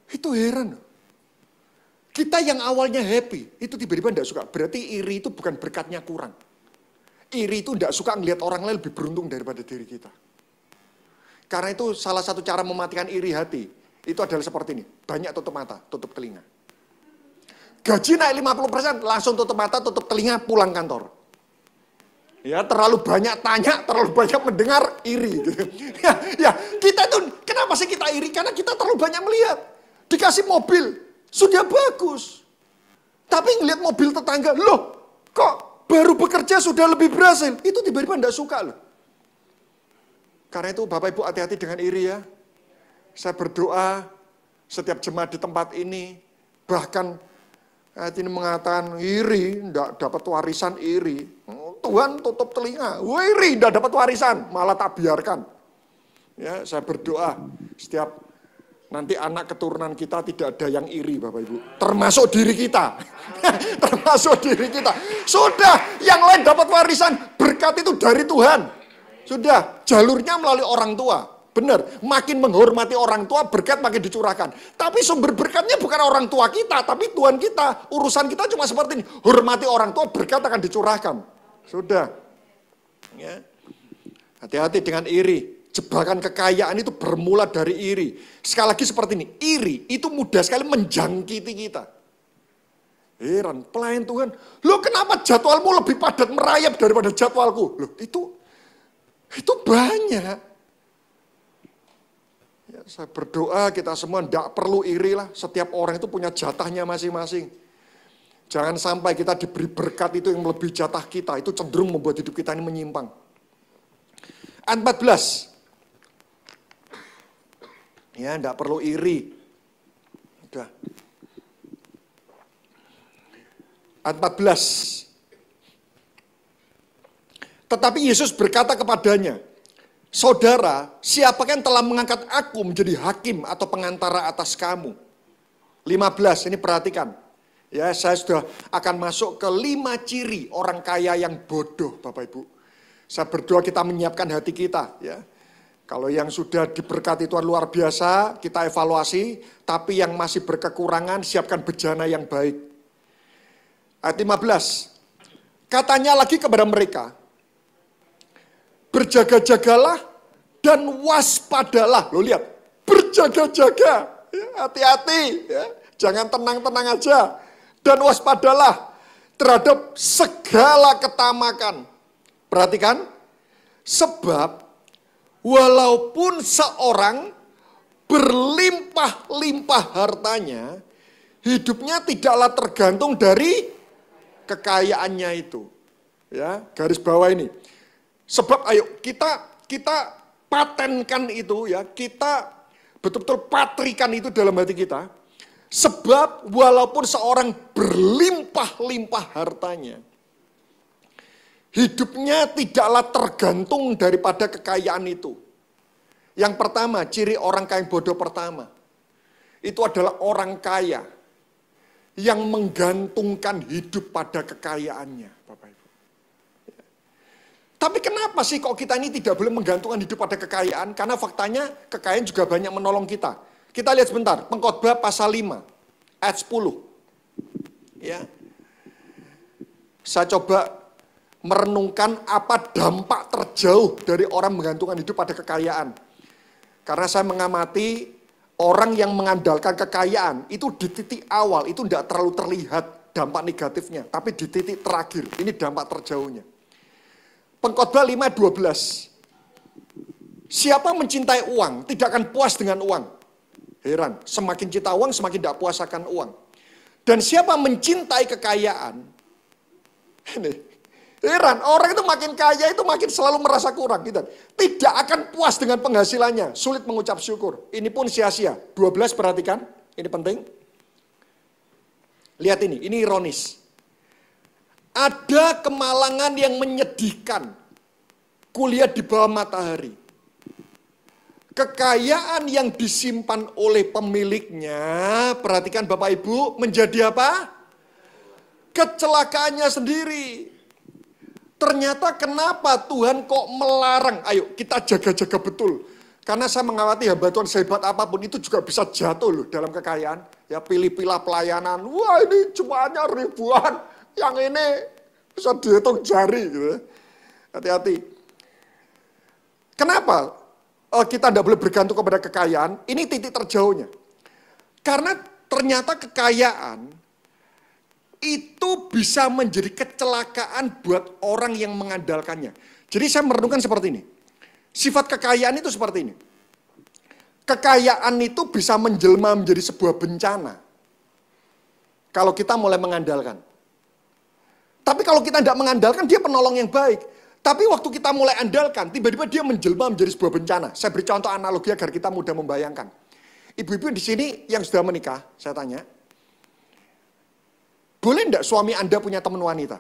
Itu heran. Kita yang awalnya happy, itu tiba-tiba tidak suka. Berarti iri itu bukan berkatnya kurang. Iri itu tidak suka ngelihat orang lain lebih beruntung daripada diri kita. Karena itu salah satu cara mematikan iri hati, itu adalah seperti ini. Banyak tutup mata, tutup telinga. Gaji naik 50%, langsung tutup mata, tutup telinga, pulang kantor. Ya, terlalu banyak tanya, terlalu banyak mendengar, iri. Gitu. Ya, kita itu, kenapa sih kita iri? Karena kita terlalu banyak melihat. Dikasih mobil, sudah bagus. Tapi ngelihat mobil tetangga, loh kok baru bekerja sudah lebih berhasil. Itu tiba-tiba tidak suka loh. Karena itu Bapak Ibu hati-hati dengan iri ya. Saya berdoa setiap jemaat di tempat ini, bahkan ini mengatakan iri, tidak dapat warisan iri. Tuhan tutup telinga, iri tidak dapat warisan, malah tak biarkan. Ya, saya berdoa setiap nanti anak keturunan kita tidak ada yang iri Bapak Ibu. Termasuk diri kita. Termasuk diri kita. Sudah, yang lain dapat warisan, berkat itu dari Tuhan. Sudah, jalurnya melalui orang tua. Benar, makin menghormati orang tua, berkat makin dicurahkan. Tapi sumber berkatnya bukan orang tua kita, tapi Tuhan kita. Urusan kita cuma seperti ini. Hormati orang tua, berkat akan dicurahkan. Sudah. Ya. Hati-hati dengan iri. Jebakan kekayaan itu bermula dari iri. Sekali lagi seperti ini, iri itu mudah sekali menjangkiti kita. Heran, pelayan Tuhan, loh kenapa jadwalmu lebih padat merayap daripada jadwalku? Loh itu banyak. Ya, saya berdoa kita semua tidak perlu iri lah, setiap orang itu punya jatahnya masing-masing. Jangan sampai kita diberi berkat itu yang melebihi jatah kita, itu cenderung membuat hidup kita ini menyimpang. Ayat 14. Ya, tidak perlu iri. Udah. Ayat 14. Tetapi Yesus berkata kepadanya, saudara, siapakah yang telah mengangkat aku menjadi hakim atau pengantara atas kamu? 15, ini perhatikan. Ya, saya sudah akan masuk ke 5 ciri orang kaya yang bodoh, Bapak Ibu. Saya berdoa kita menyiapkan hati kita, ya. Kalau yang sudah diberkati Tuhan luar biasa, kita evaluasi. Tapi yang masih berkekurangan, siapkan bejana yang baik. Ayat 15. Katanya lagi kepada mereka, berjaga-jagalah dan waspadalah. Loh lihat, berjaga-jaga. Ya, hati-hati. Ya. Jangan tenang-tenang aja. Dan waspadalah terhadap segala ketamakan. Perhatikan, Sebab walaupun seorang berlimpah-limpah hartanya, hidupnya tidaklah tergantung dari kekayaannya itu. Ya, garis bawah ini. Sebab ayo kita patenkan itu ya, kita betul-betul patrikan itu dalam hati kita. Sebab walaupun seorang berlimpah-limpah hartanya, hidupnya tidaklah tergantung daripada kekayaan itu. Yang pertama, ciri orang kaya yang bodoh pertama, itu adalah orang kaya yang menggantungkan hidup pada kekayaannya, Bapak Ibu. Tapi kenapa sih kok kita ini tidak boleh menggantungkan hidup pada kekayaan? Karena faktanya kekayaan juga banyak menolong kita. Kita lihat sebentar, Pengkhotbah pasal 5, ayat 10. Ya. Saya coba merenungkan apa dampak terjauh dari orang menggantungkan hidup pada kekayaan. Karena saya mengamati orang yang mengandalkan kekayaan, itu di titik awal, itu tidak terlalu terlihat dampak negatifnya. Tapi di titik terakhir, ini dampak terjauhnya. Pengkhotbah 5:12. Siapa mencintai uang, tidak akan puas dengan uang. Heran, semakin cinta uang, semakin tidak puas akan uang. Dan siapa mencintai kekayaan, ini, heran, orang itu makin kaya itu makin selalu merasa kurang. Gitu. Tidak akan puas dengan penghasilannya, sulit mengucap syukur. Ini pun sia-sia. 12 perhatikan, ini penting. Lihat ini ironis. Ada kemalangan yang menyedihkan, kuliah di bawah matahari. Kekayaan yang disimpan oleh pemiliknya, perhatikan Bapak Ibu, menjadi apa? Kecelakaannya sendiri. Ternyata kenapa Tuhan kok melarang? Ayo kita jaga-jaga betul. Karena saya mengawati hamba Tuhan sehebat apapun itu juga bisa jatuh loh dalam kekayaan. Ya pilih-pilih pelayanan. Wah ini cumannya ribuan. Yang ini bisa dihitung jari gitu. Hati-hati. Kenapa kita tidak boleh bergantung kepada kekayaan? Ini titik terjauhnya. Karena ternyata kekayaan itu bisa menjadi kecelakaan buat orang yang mengandalkannya. Jadi saya merenungkan seperti ini. Sifat kekayaan itu seperti ini. Kekayaan itu bisa menjelma menjadi sebuah bencana. Kalau kita mulai mengandalkan. Tapi kalau kita tidak mengandalkan, dia penolong yang baik. Tapi waktu kita mulai andalkan, tiba-tiba dia menjelma menjadi sebuah bencana. Saya beri contoh analogi agar kita mudah membayangkan. Ibu-ibu di sini yang sudah menikah, saya tanya, boleh enggak suami Anda punya teman wanita?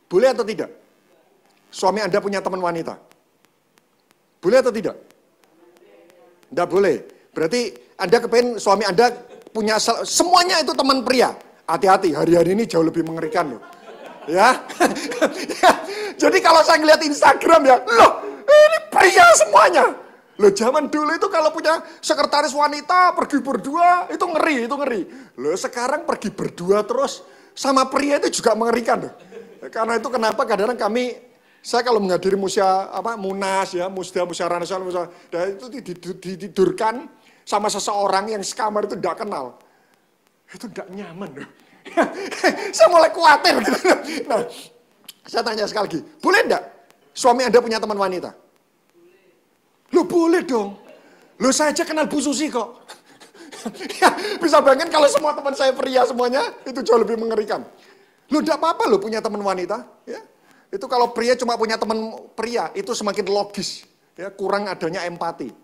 Boleh atau tidak? Suami Anda punya teman wanita? Boleh atau tidak? Enggak boleh. Berarti Anda kepengen suami Anda punya, semuanya itu teman pria. Hati-hati, hari-hari ini jauh lebih mengerikan loh. Ya. Jadi kalau saya ngeliat Instagram ya, loh ini pria semuanya. Loh zaman dulu itu kalau punya sekretaris wanita pergi berdua, itu ngeri. Loh sekarang pergi berdua terus sama pria itu juga mengerikan loh. Karena itu kenapa kadang-kadang saya kalau menghadiri Munas ya, musyawarah nasional, itu ditidurkan sama seseorang yang sekamar itu tidak kenal. Itu tidak nyaman loh. Saya mulai khawatir gitu. Nah, saya tanya sekali lagi, boleh enggak suami Anda punya teman wanita? Loh boleh dong. Loh saya aja kenal Bu Susi kok. Ya, bisa bayangin kalau semua teman saya pria semuanya, itu jauh lebih mengerikan. Loh enggak apa-apa loh punya teman wanita. Ya. Itu kalau pria cuma punya teman pria, itu semakin logis. Ya, kurang adanya empati.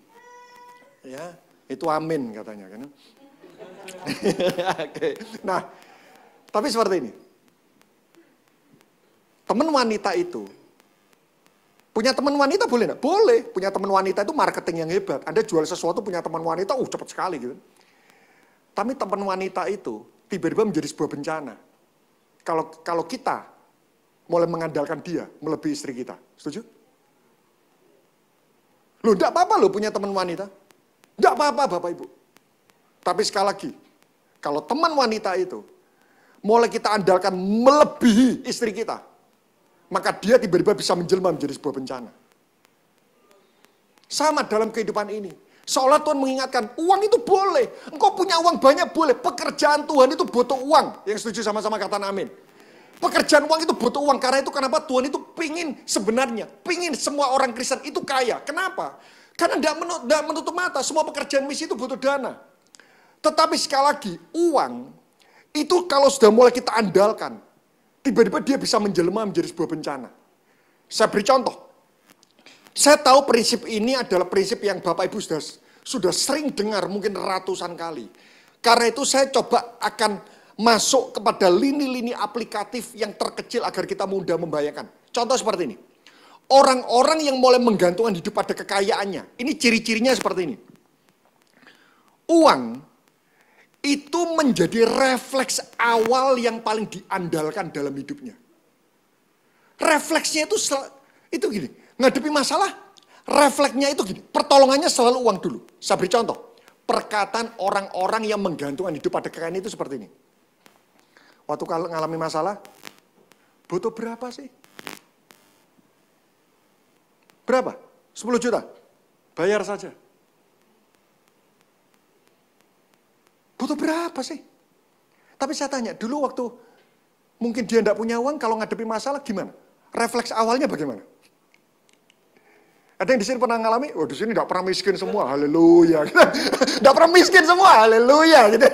Ya, itu amin katanya kan. Oke. Nah, tapi seperti ini. Teman wanita itu, punya teman wanita boleh enggak? Boleh. Punya teman wanita itu marketing yang hebat. Anda jual sesuatu punya teman wanita, cepat sekali gitu. Tapi teman wanita itu tiba-tiba menjadi sebuah bencana. Kalau kita mulai mengandalkan dia melebihi istri kita. Setuju? Loh, enggak apa-apa loh punya teman wanita. Enggak apa-apa Bapak Ibu. Tapi sekali lagi, kalau teman wanita itu mulai kita andalkan melebihi istri kita, maka dia tiba-tiba bisa menjelma menjadi sebuah bencana. Sama dalam kehidupan ini. Seolah Tuhan mengingatkan, uang itu boleh. Engkau punya uang banyak boleh. Pekerjaan Tuhan itu butuh uang. Yang setuju sama-sama katakan amin. Pekerjaan uang itu butuh uang. Karena itu kenapa Tuhan itu pingin semua orang Kristen itu kaya. Kenapa? Karena tidak menutup mata, semua pekerjaan misi itu butuh dana. Tetapi sekali lagi, uang itu kalau sudah mulai kita andalkan, tiba-tiba dia bisa menjelma menjadi sebuah bencana. Saya beri contoh. Saya tahu prinsip ini adalah prinsip yang Bapak Ibu sudah sering dengar mungkin ratusan kali. Karena itu saya coba akan masuk kepada lini-lini aplikatif yang terkecil agar kita mudah membayangkan. Contoh seperti ini. Orang-orang yang mulai menggantungkan hidup pada kekayaannya. Ini ciri-cirinya seperti ini. Uang itu menjadi refleks awal yang paling diandalkan dalam hidupnya. Refleksnya itu gini. Ngadepi masalah, refleksnya itu gini. Pertolongannya selalu uang dulu. Saya beri contoh. Perkataan orang-orang yang menggantungkan hidup pada kekayaan itu seperti ini. Waktu kalau ngalami masalah, butuh berapa sih? Berapa? 10 juta. Bayar saja. Butuh berapa sih? Tapi saya tanya, dulu waktu mungkin dia tidak punya uang, kalau ngadepi masalah gimana? Refleks awalnya bagaimana? Ada yang di sini pernah ngalami? Oh, di sini tidak pernah miskin semua, haleluya. Tidak pernah miskin semua, haleluya. Gitu.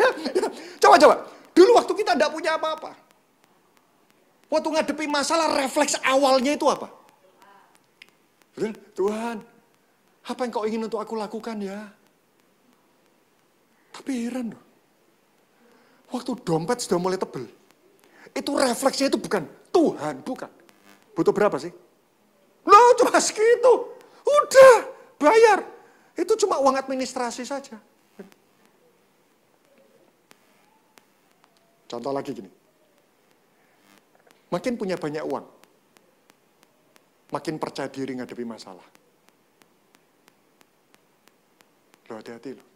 Coba. Dulu waktu kita tidak punya apa-apa. Waktu ngadepi masalah, refleks awalnya itu apa? Tuhan, apa yang kau ingin untuk aku lakukan ya? Tapi heran loh. Waktu dompet sudah mulai tebel. Itu refleksnya itu bukan Tuhan, bukan. Butuh berapa sih? Loh, cuma segitu. Udah, bayar. Itu cuma uang administrasi saja. Contoh lagi gini. Makin punya banyak uang, makin percaya diri ngadepi masalah. Loh, hati-hati loh.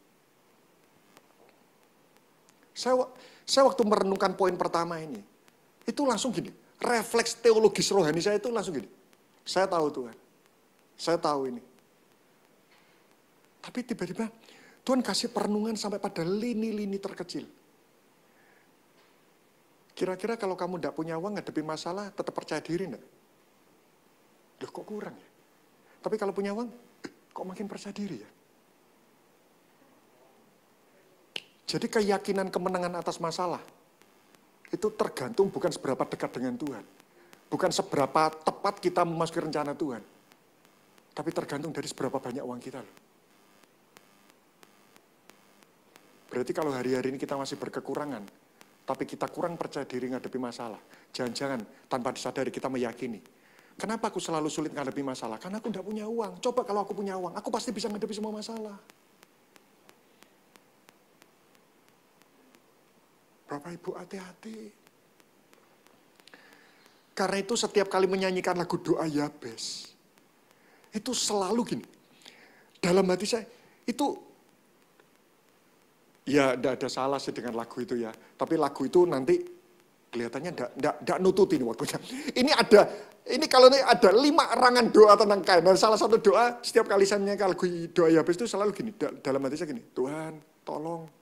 Saya waktu merenungkan poin pertama ini, itu langsung gini, refleks teologis rohani saya itu langsung gini. Saya tahu Tuhan, saya tahu ini. Tapi tiba-tiba Tuhan kasih perenungan sampai pada lini-lini terkecil. Kira-kira kalau kamu tidak punya uang ngadepi masalah, tetap percaya diri enggak? Loh kok kurang ya? Tapi kalau punya uang, kok makin percaya diri ya? Jadi keyakinan kemenangan atas masalah, itu tergantung bukan seberapa dekat dengan Tuhan. Bukan seberapa tepat kita memasuki rencana Tuhan. Tapi tergantung dari seberapa banyak uang kita loh. Berarti kalau hari-hari ini kita masih berkekurangan, tapi kita kurang percaya diri ngadepi masalah. Jangan-jangan tanpa disadari kita meyakini. Kenapa aku selalu sulit ngadepi masalah? Karena aku tidak punya uang. Coba kalau aku punya uang, aku pasti bisa ngadepi semua masalah. Bapak Ibu hati-hati. Karena itu setiap kali menyanyikan lagu doa Yabes, itu selalu gini. Dalam hati saya, itu ya tidak ada salah sih dengan lagu itu ya. Tapi lagu itu nanti kelihatannya tidak nututin waktunya. Ini kalau ada 5 erangan doa tentang Kain. Dan salah satu doa, setiap kali saya menyanyikan lagu doa Yabes itu selalu gini. Dalam hati saya gini, Tuhan tolong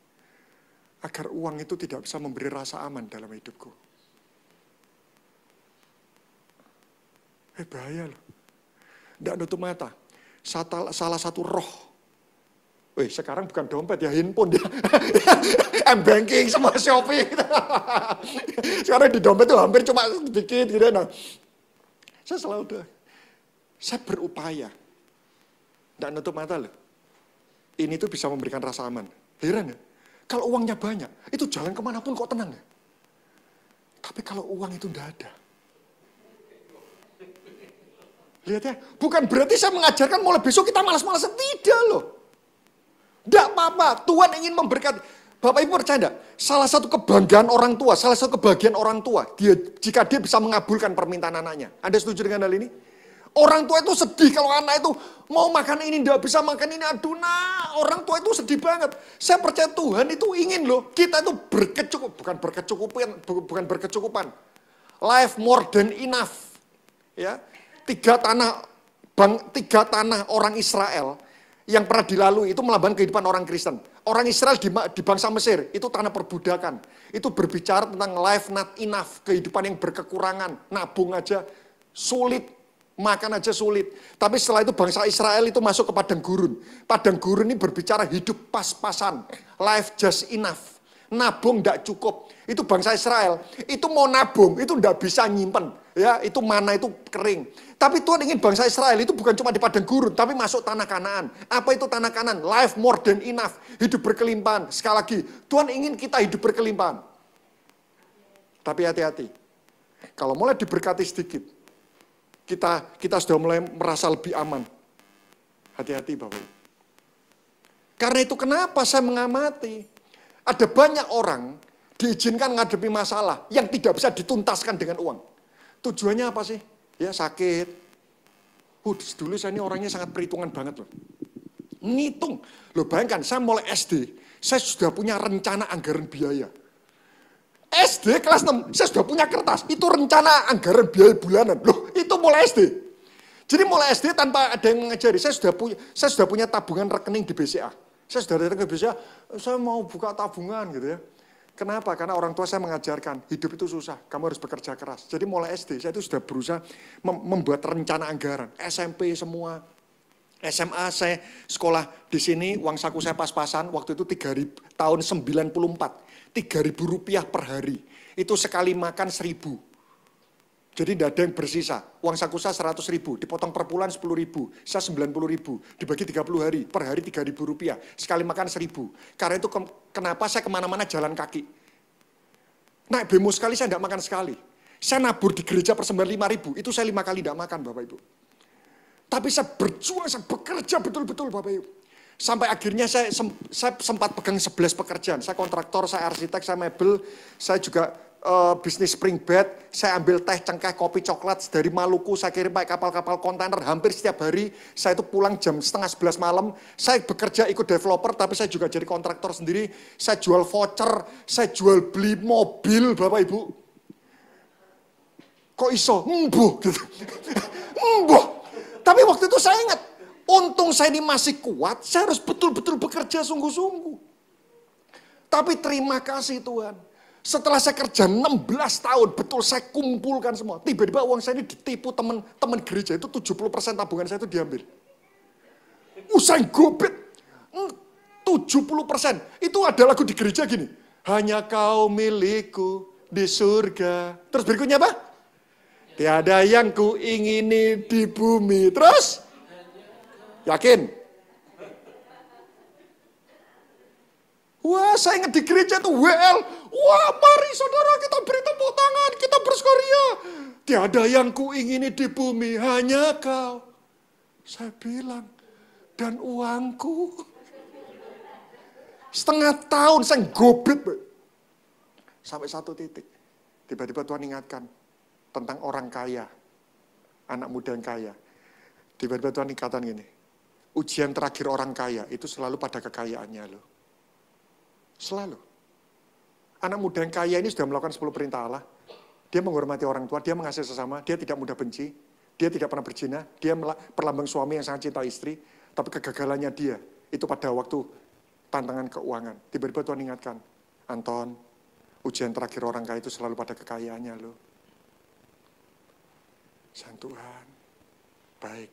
agar uang itu tidak bisa memberi rasa aman dalam hidupku. Bahaya loh. Tidak nutup mata. Salah satu roh. Sekarang bukan dompet ya, handphone dia. M-banking sama Shopee. Sekarang di dompet itu hampir cuma sedikit gitu. Nah, saya berupaya. Tidak nutup mata loh. Ini tuh bisa memberikan rasa aman. Heran ya? Kalau uangnya banyak, itu jalan kemanapun kok tenang ya. Tapi kalau uang itu tidak ada. Lihat ya, bukan berarti saya mengajarkan mulai besok kita malas-malasan. Tidak loh. Tidak apa-apa, Tuhan ingin memberkati. Bapak Ibu percaya enggak? Salah satu kebanggaan orang tua, salah satu kebahagiaan orang tua, jika dia bisa mengabulkan permintaan anaknya. Anda setuju dengan hal ini? Orang tua itu sedih kalau anak itu mau makan ini, tidak bisa makan ini. Aduh nah, orang tua itu sedih banget. Saya percaya Tuhan itu ingin loh, kita itu bukan berkecukupan. Life more than enough. Ya, 3 tanah orang Israel yang pernah dilalui itu melambangkan kehidupan orang Kristen. Orang Israel di bangsa Mesir itu tanah perbudakan. Itu berbicara tentang life not enough, kehidupan yang berkekurangan, nabung aja sulit, makan aja sulit. Tapi setelah itu bangsa Israel itu masuk ke padang gurun. Padang gurun ini berbicara hidup pas-pasan, life just enough. Nabung tidak cukup. Itu bangsa Israel. Itu mau nabung, itu tidak bisa nyimpen. Ya, itu mana itu kering. Tapi Tuhan ingin bangsa Israel itu bukan cuma di padang gurun, tapi masuk tanah Kanaan. Apa itu tanah Kanaan? Life more than enough. Hidup berkelimpahan. Sekali lagi, Tuhan ingin kita hidup berkelimpahan. Tapi hati-hati. Kalau mulai diberkati sedikit, kita sudah mulai merasa lebih aman. Hati-hati Bapak. Karena itu kenapa saya mengamati. Ada banyak orang diizinkan menghadapi masalah yang tidak bisa dituntaskan dengan uang. Tujuannya apa sih? Ya sakit. Dulu saya ini orangnya sangat perhitungan banget loh. Ngitung. Loh bayangkan saya mulai SD, saya sudah punya rencana anggaran biaya. SD kelas 6, saya sudah punya kertas. Itu rencana anggaran biaya bulanan. Loh itu mulai SD. Jadi mulai SD tanpa ada yang mengajari, saya sudah punya tabungan rekening di BCA. Saya sudah datang ke BCA, saya mau buka tabungan gitu ya. Kenapa? Karena orang tua saya mengajarkan, hidup itu susah, kamu harus bekerja keras. Jadi mulai SD, saya itu sudah berusaha membuat rencana anggaran. SMP semua, SMA saya sekolah di sini, uang saku saya pas-pasan, waktu itu 3.000, tahun 94, 3.000 rupiah per hari. Itu sekali makan 1.000. Jadi tidak ada yang bersisa. Uang saku saya 100.000, dipotong per bulan 10.000, saya 90.000, dibagi 30 hari, per hari 3.000 rupiah, sekali makan 1.000. Karena itu kenapa saya kemana-mana jalan kaki. Naik bemo sekali saya tidak makan sekali. Saya nabur di gereja persembahan 5.000, itu saya 5 kali tidak makan Bapak Ibu. Tapi saya berjuang, saya bekerja betul-betul Bapak Ibu. Sampai akhirnya saya sempat pegang 11 pekerjaan. Saya kontraktor, saya arsitek, saya mebel, saya juga bisnis spring bed, saya ambil teh, cengkeh, kopi, coklat dari Maluku, saya kirim pakai kapal-kapal kontainer hampir setiap hari. Saya itu pulang jam 10:30 malam, saya bekerja ikut developer, tapi saya juga jadi kontraktor sendiri, saya jual voucher, saya jual beli mobil Bapak Ibu. Kok iso? Embuh gitu. Embuh. Tapi waktu itu saya ingat, untung saya ini masih kuat, saya harus betul-betul bekerja sungguh-sungguh. Tapi terima kasih Tuhan. Setelah saya kerja 16 tahun, betul saya kumpulkan semua. Tiba-tiba uang saya ini ditipu teman gereja, itu 70% tabungan saya itu diambil. Saya gobet. 70%. Itu ada lagu di gereja gini. Hanya kau milikku di surga. Terus berikutnya apa? Tiada yang ku ingini di bumi. Terus? Yakin? Wah, saya ingat di gereja itu WL. Wah, mari saudara kita beri tepuk tangan, kita bersukaria. Tiada yang ku ingini di bumi, hanya kau. Saya bilang, dan uangku. Setengah tahun saya gobet. Sampai satu titik. Tiba-tiba Tuhan ingatkan tentang orang kaya. Anak muda yang kaya. Tiba-tiba Tuhan ingatkan gini. Ujian terakhir orang kaya itu selalu pada kekayaannya loh. Selalu. Anak muda yang kaya ini sudah melakukan 10 perintah Allah. Dia menghormati orang tua, dia mengasihi sesama, dia tidak mudah benci, dia tidak pernah berzina, dia perlambang suami yang sangat cinta istri, tapi kegagalannya dia, itu pada waktu tantangan keuangan. Tiba-tiba Tuhan ingatkan, Anton, ujian terakhir orang kaya itu selalu pada kekayaannya loh. Sang Tuhan, baik,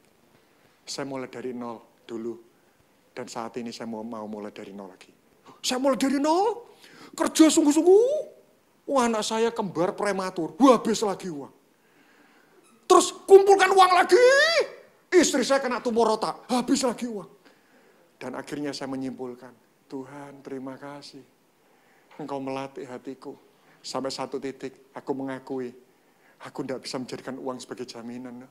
saya mulai dari nol dulu, dan saat ini saya mau mulai dari nol lagi. Saya mulai dari nol, kerja sungguh-sungguh. Wah, anak saya kembar prematur, habis lagi uang. Terus kumpulkan uang lagi. Istri saya kena tumor otak, habis lagi uang. Dan akhirnya saya menyimpulkan, Tuhan terima kasih. Engkau melatih hatiku. Sampai satu titik aku mengakui, aku tidak bisa menjadikan uang sebagai jaminan.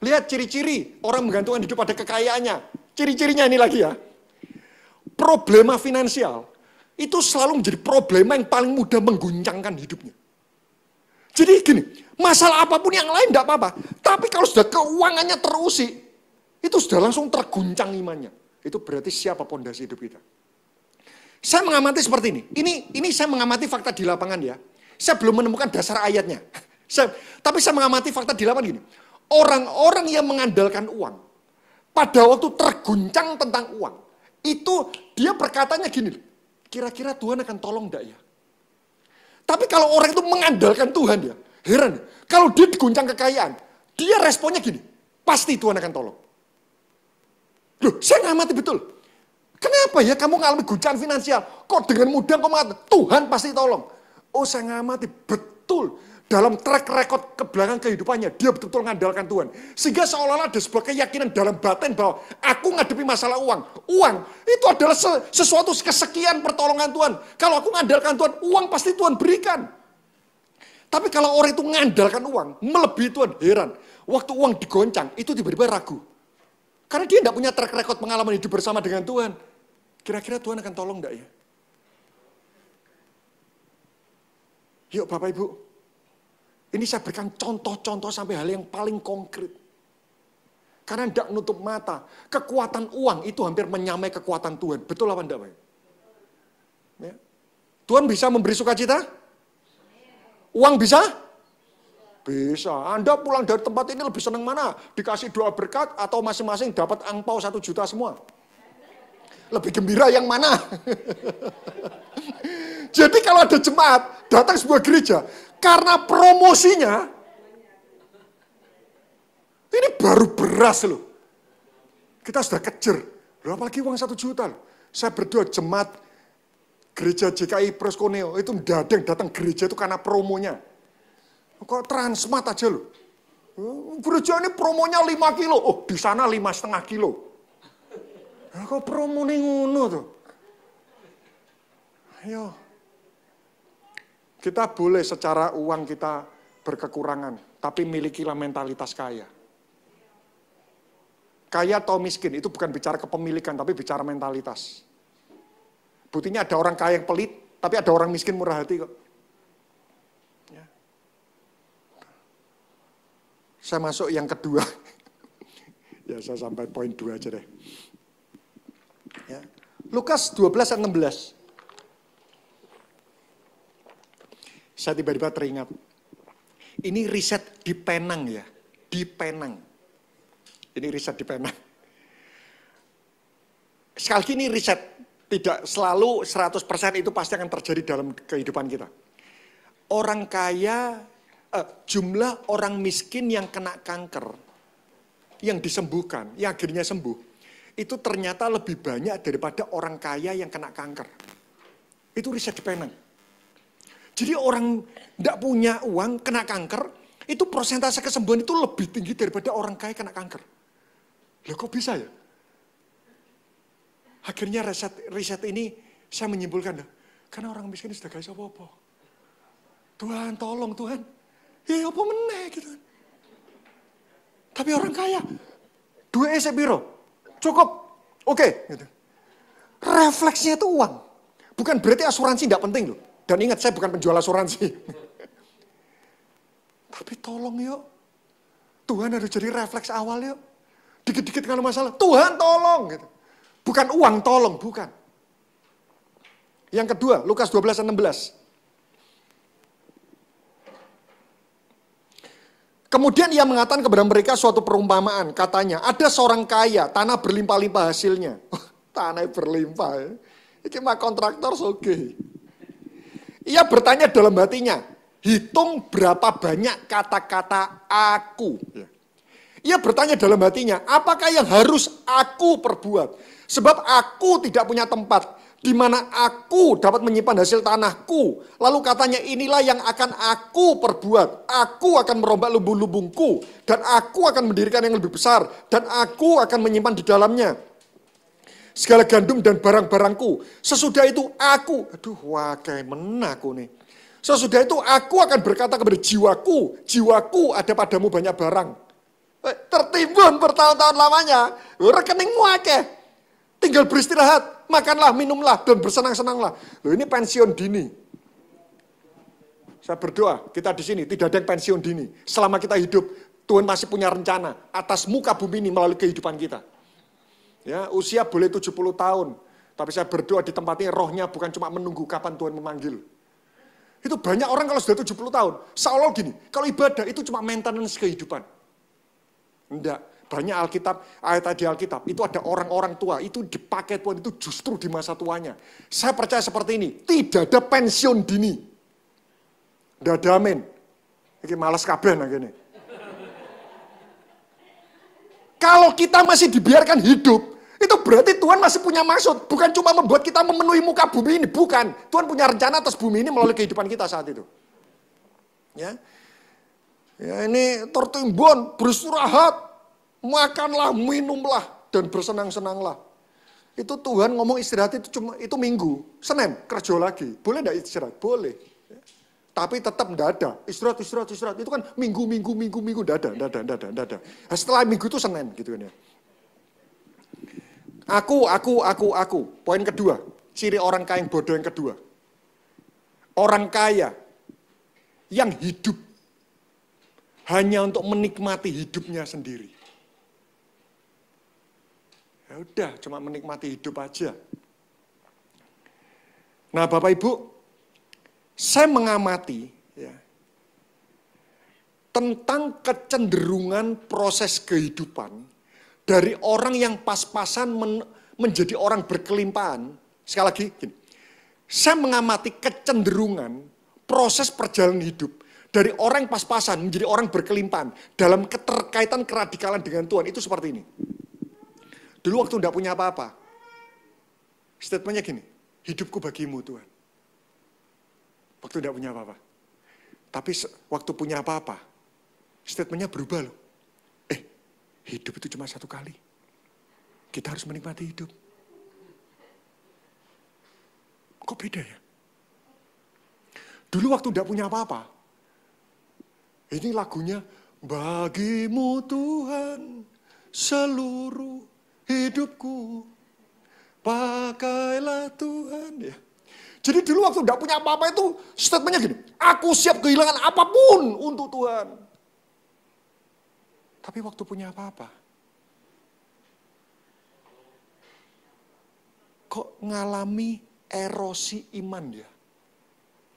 Lihat ciri-ciri orang menggantungkan hidup pada kekayaannya. Ciri-cirinya ini lagi ya. Problema finansial itu selalu menjadi problema yang paling mudah mengguncangkan hidupnya. Jadi gini, masalah apapun yang lain tidak apa-apa. Tapi kalau sudah keuangannya terusik, itu sudah langsung terguncang imannya. Itu berarti siapa pondasi hidup kita. Saya mengamati seperti ini. Ini saya mengamati fakta di lapangan ya. Saya belum menemukan dasar ayatnya. Tapi saya mengamati fakta di lapangan gini. orang-orang yang mengandalkan uang, pada waktu terguncang tentang uang, itu dia berkatanya gini, kira-kira Tuhan akan tolong enggak ya? Tapi kalau orang itu mengandalkan Tuhan ya, heran. Kalau dia diguncang kekayaan, dia responnya gini, pasti Tuhan akan tolong. Loh, saya ngamati betul. Kenapa ya kamu ngalami guncangan finansial? Kok dengan mudah kamu mengatakan, Tuhan pasti tolong. Oh, saya ngamati betul. Dalam track record ke belakang kehidupannya, dia betul-betul mengandalkan Tuhan. Sehingga seolah-olah ada sebuah keyakinan dalam batin bahwa aku ngadepi masalah uang. Uang itu adalah sesuatu kesekian pertolongan Tuhan. Kalau aku mengandalkan Tuhan, uang pasti Tuhan berikan. Tapi kalau orang itu mengandalkan uang, melebihi Tuhan, heran. Waktu uang digoncang, itu tiba-tiba ragu. Karena dia tidak punya track record pengalaman hidup bersama dengan Tuhan. Kira-kira Tuhan akan tolong enggak ya? Yuk Bapak Ibu, ini saya berikan contoh-contoh sampai hal yang paling konkret. Karena tidak menutup mata, kekuatan uang itu hampir menyamai kekuatan Tuhan. Betul apa enggak Pak? Ya. Tuhan bisa memberi sukacita? Uang bisa? Bisa. Anda pulang dari tempat ini lebih senang mana? Dikasih doa berkat atau masing-masing dapat angpau 1 juta semua? Lebih gembira yang mana? Jadi kalau ada jemaat datang sebuah gereja, karena promosinya, ini baru beras loh. Kita sudah kejar. Loh, apalagi uang 1 juta loh. Saya berdoa jemaat gereja JKI Proskoneo itu mendadak datang gereja itu karena promonya. Kok Transmart aja loh. Gereja ini promonya 5 kilo. Oh, di sana 5,5 kilo. Nah, kok promo nih ngono tuh. Ayo. Kita boleh secara uang kita berkekurangan, tapi milikilah mentalitas kaya. Kaya atau miskin itu bukan bicara kepemilikan, tapi bicara mentalitas. Buktinya ada orang kaya yang pelit, tapi ada orang miskin murah hati kok. Ya. Saya masuk yang kedua. Ya saya sampai poin 2 aja deh. Ya. Lukas 12 ayat 16. Saya tiba-tiba teringat. Ini riset di Penang ya. Di Penang. Ini riset di Penang. Sekali lagi ini riset. Tidak selalu 100% itu pasti akan terjadi dalam kehidupan kita. Orang kaya, jumlah orang miskin yang kena kanker, yang disembuhkan, yang akhirnya sembuh, itu ternyata lebih banyak daripada orang kaya yang kena kanker. Itu riset di Penang. Jadi orang tidak punya uang, kena kanker, itu persentase kesembuhan itu lebih tinggi daripada orang kaya kena kanker. Loh kok bisa ya? Akhirnya riset ini saya menyimpulkan, karena orang miskin sudah gak bisa apa-apa. Tuhan tolong Tuhan, ya apa meneh gitu. Tapi orang kaya, 2 ese biro, cukup, oke. Gitu. Refleksnya itu uang. Bukan berarti asuransi tidak penting loh. Dan ingat saya bukan penjual asuransi. Tapi tolong yuk. Tuhan harus jadi refleks awal yuk. Dikit-dikit kalau masalah, Tuhan tolong gitu. Bukan uang tolong, bukan. Yang kedua, Lukas 12 ayat 16. Kemudian ia mengatakan kepada mereka suatu perumpamaan. Katanya, ada seorang kaya, tanah berlimpah-limpah hasilnya. Tanah berlimpah ya. Ini mah kontraktor oke. Ia bertanya dalam hatinya, hitung berapa banyak kata-kata aku. Ia bertanya dalam hatinya, apakah yang harus aku perbuat? Sebab aku tidak punya tempat di mana aku dapat menyimpan hasil tanahku. Lalu katanya, inilah yang akan aku perbuat. Aku akan merombak lumbung-lumbungku. Dan aku akan mendirikan yang lebih besar. Dan aku akan menyimpan di dalamnya segala gandum dan barang-barangku. Sesudah itu aku, kayak menaku nih. Sesudah itu aku akan berkata kepada jiwaku, jiwaku ada padamu banyak barang. Tertimbun bertahun-tahun lamanya, rekeningmu akeh. Tinggal beristirahat, makanlah, minumlah, dan bersenang-senanglah. Loh ini pensiun dini. Saya berdoa, kita di sini tidak ada yang pensiun dini. Selama kita hidup, Tuhan masih punya rencana atas muka bumi ini melalui kehidupan kita. Ya, usia boleh 70 tahun, tapi saya berdoa di tempat ini rohnya bukan cuma menunggu kapan Tuhan memanggil. Itu banyak orang kalau sudah 70 tahun, seolah gini, kalau ibadah itu cuma maintenance kehidupan. Enggak. Banyak ayat di Alkitab, itu ada orang-orang tua, itu dipakai Tuhan itu justru di masa tuanya. Saya percaya seperti ini, tidak ada pensiun dini. Tidak ada amin. Ini malas kabeh nah gini. Kalau kita masih dibiarkan hidup, itu berarti Tuhan masih punya maksud. Bukan cuma membuat kita memenuhi muka bumi ini, bukan. Tuhan punya rencana atas bumi ini melalui kehidupan kita saat itu. Ya, ini tertimbun, beristirahat, makanlah, minumlah, dan bersenang-senanglah. Itu Tuhan ngomong istirahat itu Minggu, Senin kerja lagi. Boleh enggak istirahat? Boleh. Tapi tetap enggak ada. Istirahat. Itu kan minggu, enggak ada. Nah, setelah Minggu itu Senin gitu kan ya. Aku. Poin kedua, ciri orang kaya yang bodoh yang kedua. Orang kaya yang hidup hanya untuk menikmati hidupnya sendiri. Ya udah, cuma menikmati hidup aja. Nah, Bapak Ibu, saya mengamati ya, tentang kecenderungan proses kehidupan dari orang yang pas-pasan menjadi orang berkelimpahan. Sekali lagi, gini, saya mengamati kecenderungan proses perjalanan hidup dari orang yang pas-pasan menjadi orang berkelimpahan dalam keterkaitan keradikalan dengan Tuhan itu seperti ini. Dulu waktu tidak punya apa-apa, statementnya gini, hidupku bagimu Tuhan. Waktu tidak punya apa-apa. Tapi waktu punya apa-apa, statementnya berubah loh. Hidup itu cuma satu kali. Kita harus menikmati hidup. Kok beda ya? Dulu waktu tidak punya apa-apa, ini lagunya, bagimu Tuhan seluruh hidupku, pakailah Tuhan. Ya. Jadi dulu waktu tidak punya apa-apa itu statementnya gini, aku siap kehilangan apapun untuk Tuhan. Tapi waktu punya apa-apa, kok ngalami erosi iman dia.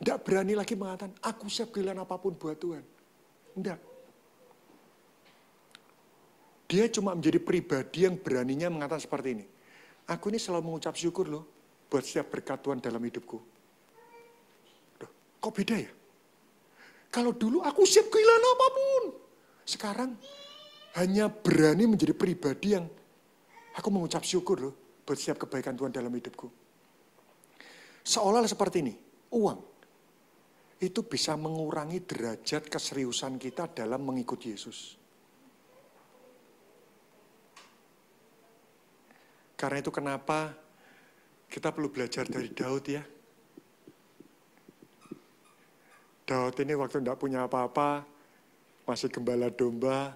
Tidak berani lagi mengatakan, aku siap kehilangan apapun buat Tuhan. Tidak. Dia cuma menjadi pribadi yang beraninya mengatakan seperti ini. Aku ini selalu mengucap syukur loh, buat setiap berkat Tuhan dalam hidupku. Duh, kok beda ya? Kalau dulu aku siap kehilangan apapun. Sekarang hanya berani menjadi pribadi yang aku mengucap syukur loh, buat setiap kebaikan Tuhan dalam hidupku. Seolah-olah seperti ini, uang itu bisa mengurangi derajat keseriusan kita dalam mengikuti Yesus. Karena itu kenapa kita perlu belajar dari Daud ya. Daud ini waktu tidak punya apa-apa, masih gembala domba,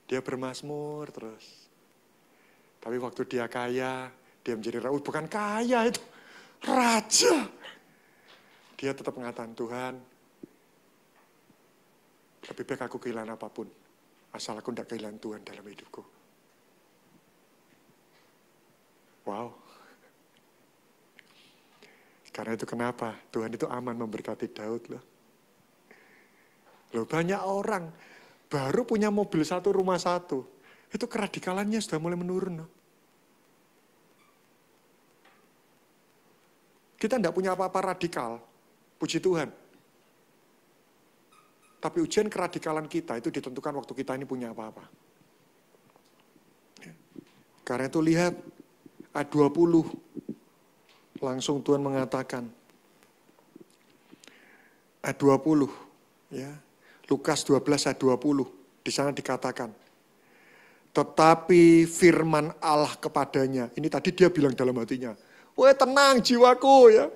dia bermazmur terus. Tapi waktu dia kaya, dia menjadi raja, bukan kaya itu, raja. Dia tetap mengatakan, Tuhan, lebih baik aku kehilangan apapun, asal aku tidak kehilangan Tuhan dalam hidupku. Wow. Karena itu kenapa Tuhan itu aman memberkati Daud loh. Loh banyak orang baru punya mobil satu, rumah satu. Itu keradikalannya sudah mulai menurun loh. Kita tidak punya apa-apa radikal. Puji Tuhan. Tapi ujian keradikalan kita itu ditentukan waktu kita ini punya apa-apa. Karena itu lihat ayat 20. Langsung Tuhan mengatakan. Ayat 20. Ya. Lukas 12 ayat 20. Di sana dikatakan. Tetapi firman Allah kepadanya. Ini tadi dia bilang dalam hatinya. Wah tenang jiwaku ya.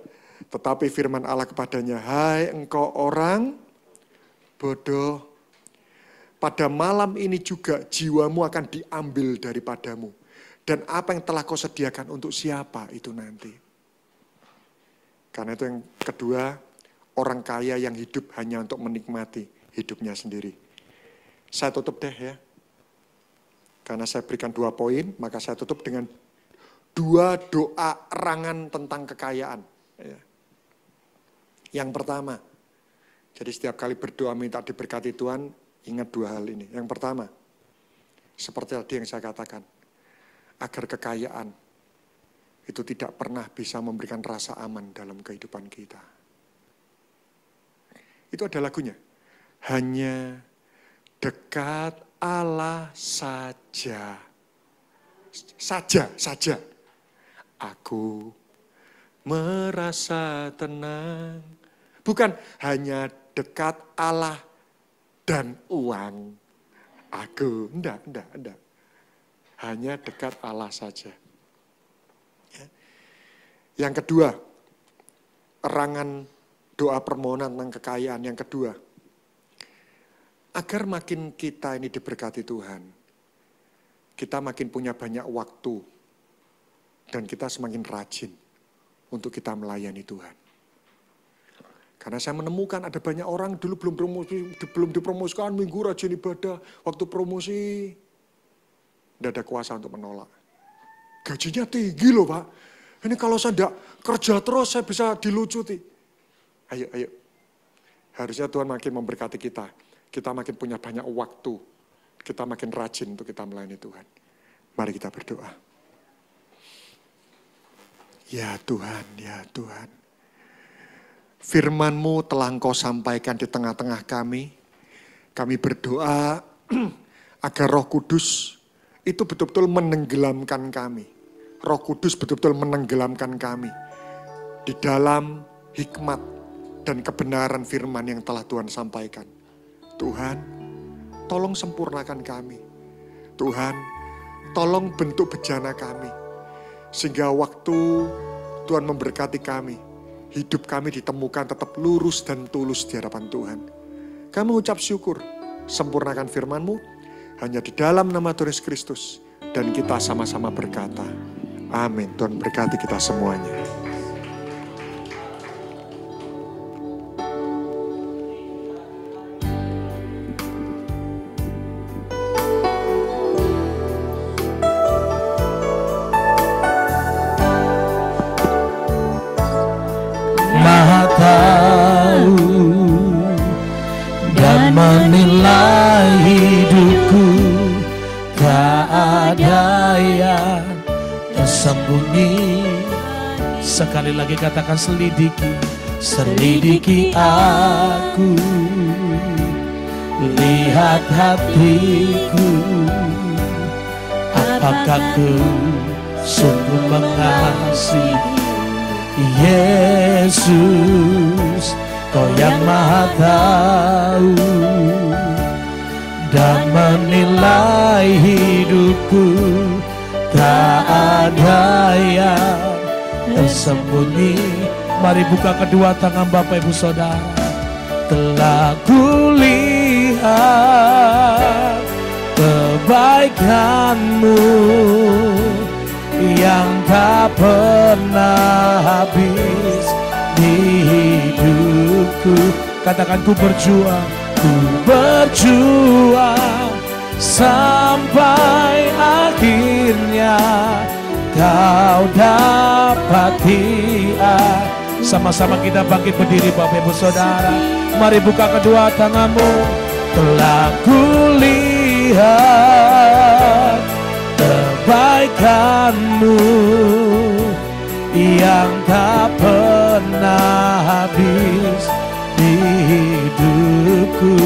Tetapi firman Allah kepadanya, hai engkau orang bodoh, pada malam ini juga jiwamu akan diambil daripadamu. Dan apa yang telah kau sediakan untuk siapa itu nanti. Karena itu yang kedua, orang kaya yang hidup hanya untuk menikmati hidupnya sendiri. Saya tutup deh ya. Karena saya berikan 2 poin, maka saya tutup dengan 2 doa erangan tentang kekayaan. Ya. Yang pertama, jadi setiap kali berdoa minta diberkati Tuhan, ingat 2 hal ini. Yang pertama, Seperti tadi yang saya katakan, agar kekayaan itu tidak pernah bisa memberikan rasa aman dalam kehidupan kita. Itu ada lagunya. Hanya dekat Allah saja. Saja. Aku merasa tenang. Bukan hanya dekat Allah dan uang. Aku, enggak. Hanya dekat Allah saja. Yang kedua, erangan doa permohonan tentang kekayaan. Yang kedua, agar makin kita ini diberkati Tuhan, kita makin punya banyak waktu, dan kita semakin rajin untuk kita melayani Tuhan. Karena saya menemukan ada banyak orang dulu belum dipromosikan, minggu rajin ibadah, waktu promosi, tidak ada kuasa untuk menolak. Gajinya tinggi loh Pak, ini kalau saya tidak kerja terus saya bisa dilucuti. Ayo. Harusnya Tuhan makin memberkati kita. Kita makin punya banyak waktu. Kita makin rajin untuk kita melayani Tuhan. Mari kita berdoa. Ya Tuhan. Firman-Mu telah Engkau sampaikan di tengah-tengah kami. Kami berdoa agar Roh Kudus itu betul-betul menenggelamkan kami. Roh Kudus betul-betul menenggelamkan kami di dalam hikmat dan kebenaran firman yang telah Tuhan sampaikan. Tuhan, tolong sempurnakan kami. Tuhan, tolong bentuk bejana kami. Sehingga waktu Tuhan memberkati kami, hidup kami ditemukan tetap lurus dan tulus di hadapan Tuhan. Kami mengucap syukur, sempurnakan firman-Mu hanya di dalam nama Tuhan Yesus Kristus. Dan kita sama-sama berkata, amin. Tuhan berkati kita semuanya. Menilai hidupku, tak ada yang tersembunyi. Sekali lagi katakan selidiki aku, lihat hatiku, apakah ku sungguh mengasihi Yesus. Kau yang Maha tahu dan menilai hidupku, tak ada yang tersembunyi. Mari buka kedua tangan Bapak Ibu Saudara. Telah kulihat kebaikan-Mu yang tak pernah habis di hidupku. Katakan ku berjuang sampai akhirnya Kau dapati. Sama-sama kita bangkit berdiri Bapak Ibu Saudara. Mari buka kedua tanganmu. Telah kulihat kebaikan-Mu yang tak pernah habis di hidupku.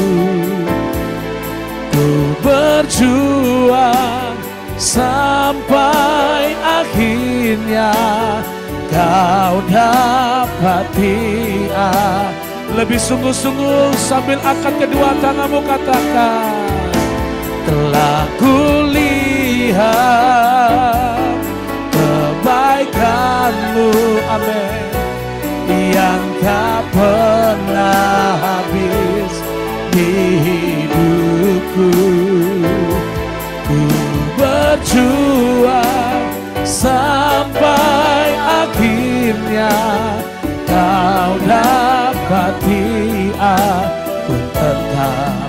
Ku berjuang sampai akhirnya Kau dapati. Lebih sungguh-sungguh sambil angkat kedua tanganmu katakan, telah kulihat kebaikan-Mu, amin, yang tak pernah habis di hidupku. Ku berjuang sampai akhirnya Kau dapati. Aku tetap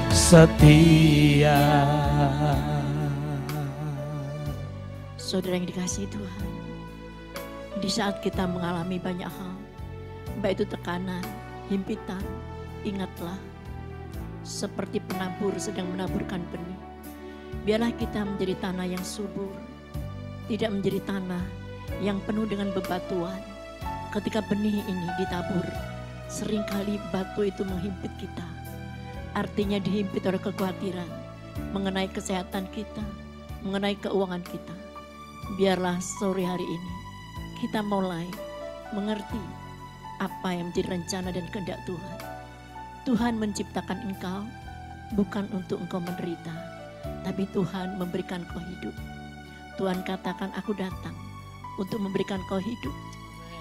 setia. Saudara yang dikasihi Tuhan, di saat kita mengalami banyak hal, baik itu tekanan, himpitan, ingatlah seperti penabur sedang menaburkan benih. Biarlah kita menjadi tanah yang subur, tidak menjadi tanah yang penuh dengan bebatuan. Ketika benih ini ditabur, seringkali batu itu menghimpit kita. Artinya dihimpit oleh kekhawatiran mengenai kesehatan kita, mengenai keuangan kita. Biarlah sore hari ini kita mulai mengerti apa yang menjadi rencana dan kehendak Tuhan. Tuhan menciptakan engkau bukan untuk engkau menderita, tapi Tuhan memberikan kau hidup. Tuhan katakan, aku datang untuk memberikan kau hidup,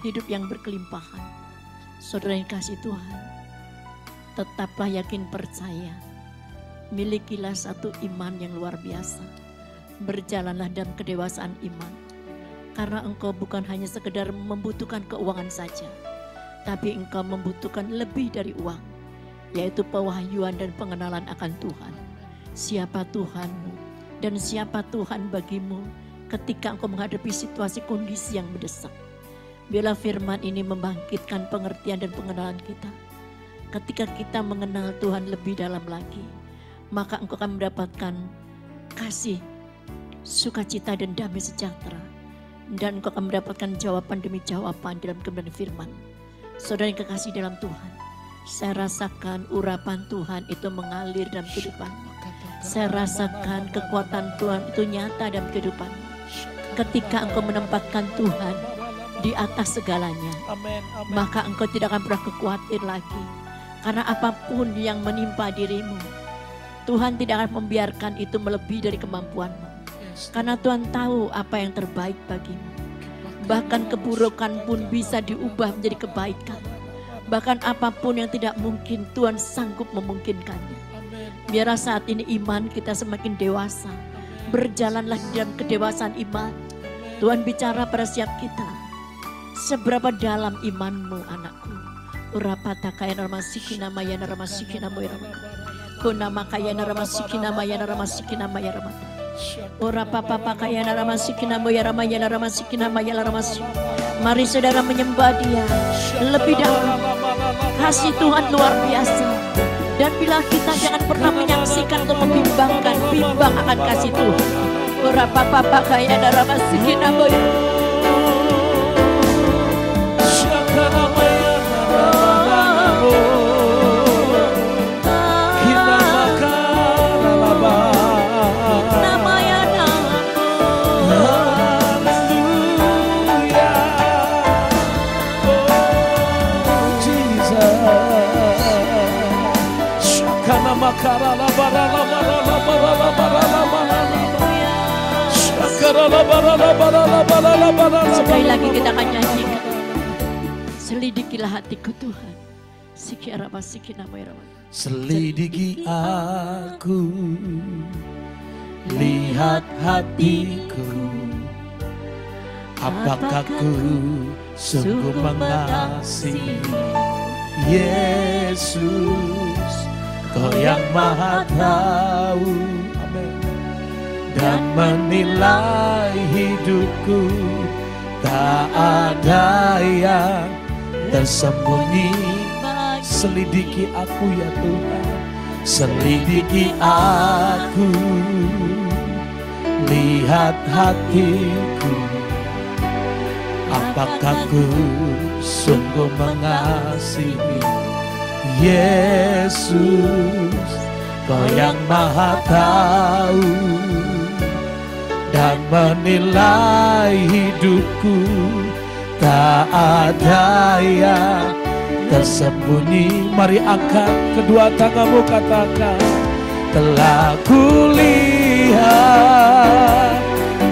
hidup yang berkelimpahan. Saudara yang kasih Tuhan, tetaplah yakin percaya, milikilah satu iman yang luar biasa. Berjalanlah dalam kedewasaan iman, karena engkau bukan hanya sekedar membutuhkan keuangan saja, tapi engkau membutuhkan lebih dari uang, yaitu pewahyuan dan pengenalan akan Tuhan. Siapa Tuhanmu dan siapa Tuhan bagimu ketika engkau menghadapi situasi kondisi yang mendesak. Biarlah firman ini membangkitkan pengertian dan pengenalan kita. Ketika kita mengenal Tuhan lebih dalam lagi, maka engkau akan mendapatkan kasih, sukacita dan damai sejahtera. Dan engkau akan mendapatkan jawaban demi jawaban dalam kebenaran firman. Saudara yang kekasih dalam Tuhan, saya rasakan urapan Tuhan itu mengalir dalam kehidupan. Saya rasakan kekuatan Tuhan itu nyata dalam kehidupan. Ketika engkau menempatkan Tuhan di atas segalanya, maka engkau tidak akan pernah khawatir lagi. Karena apapun yang menimpa dirimu, Tuhan tidak akan membiarkan itu melebihi dari kemampuanmu. Karena Tuhan tahu apa yang terbaik bagimu. Bahkan keburukan pun bisa diubah menjadi kebaikan. Bahkan apapun yang tidak mungkin, Tuhan sanggup memungkinkannya. Biarlah saat ini iman kita semakin dewasa. Berjalanlah dalam kedewasaan iman. Tuhan bicara pada setiap kita. Seberapa dalam imanmu anakku. Urapata kaya naramasiki nama ya naramasiki nama ya ramata. Kunama kaya naramasiki nama ya naramasiki nama ya ramata. Urapapa kaya naramasiki nama ya ramaya naramasiki nama ya naramasiki. Mari saudara menyembah Dia lebih dalam. Kasih Tuhan luar biasa. Dan bila kita jangan pernah menyaksikan atau membimbangkan, bimbang akan kasih Tuhan. Urapapa kaya naramasiki nama ya. Sekali lagi kita akan nyanyikan. Selidikilah hatiku Tuhan. Selidiki aku, lihat hatiku, apakah ku sungguh mengasihi Yesus. Kau yang maha tahu, dan menilai hidupku. Tak ada yang tersembunyi. Selidiki aku ya Tuhan, selidiki aku, lihat hatiku, apakah ku sungguh mengasihi Yesus. Kau yang maha tahu dan menilai hidupku. Tak ada yang tersembunyi. Mari angkat kedua tanganmu, katakan, telah kulihat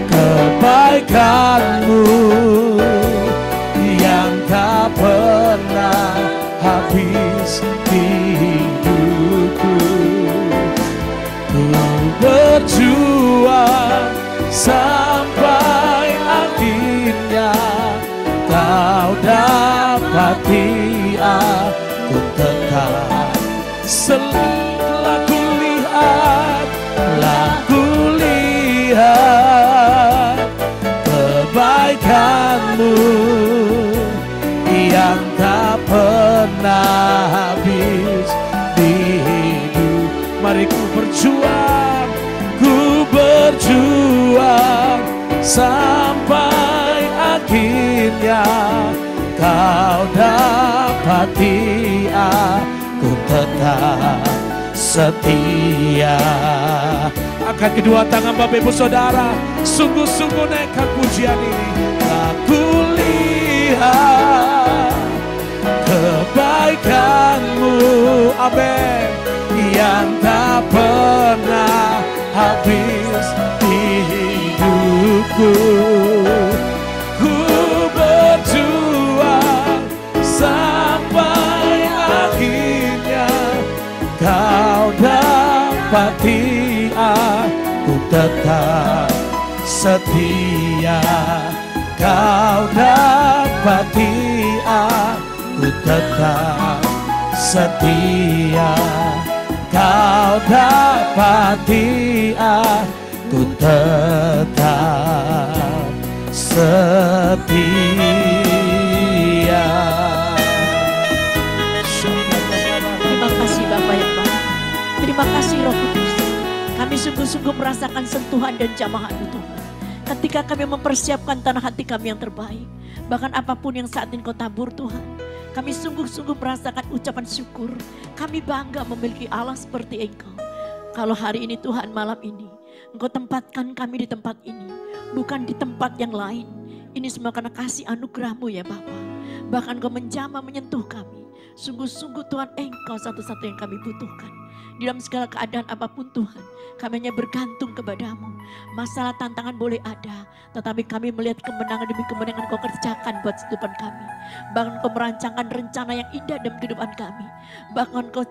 kebaikan-Mu yang tak pernah habis di hidupku. Ku berjuang sampai akhirnya Kau dapati aku tetap. Setelah kulihat kebaikan-Mu yang tak pernah habis di hidup. Mari ku berjuang, ku berjuang sampai akhirnya, Kau dapati aku tetap setia. Angkat kedua tangan Bapak Ibu Saudara, sungguh-sungguh naikkan pujian ini. Aku lihat kebaikan-Mu, amin, yang tak pernah habis di hidupku. Ku berjuang sampai akhirnya, Kau dapati aku tetap setia. Kau dapati aku tetap setia. Kau dapati aku tetap setia. Terima kasih Bapak yang baik. Terima kasih Roh Kudus. Kami sungguh-sungguh merasakan sentuhan dan jamahan-Mu Tuhan. Ketika kami mempersiapkan tanah hati kami yang terbaik. Bahkan apapun yang saat ini Kau tabur Tuhan. Kami sungguh-sungguh merasakan ucapan syukur. Kami bangga memiliki Allah seperti Engkau. Kalau hari ini Tuhan, malam ini Engkau tempatkan kami di tempat ini. Bukan di tempat yang lain. Ini semua karena kasih anugerah-Mu ya Bapa. Bahkan Engkau menjamah menyentuh kami. Sungguh-sungguh Tuhan, Engkau satu-satu yang kami butuhkan. Di dalam segala keadaan apapun Tuhan, kami hanya bergantung kepada-Mu. Masalah tantangan boleh ada, tetapi kami melihat kemenangan demi kemenangan Kau kerjakan buat kehidupan kami. Bahkan Kau merancangkan rencana yang indah dalam kehidupan kami. Bahkan Kau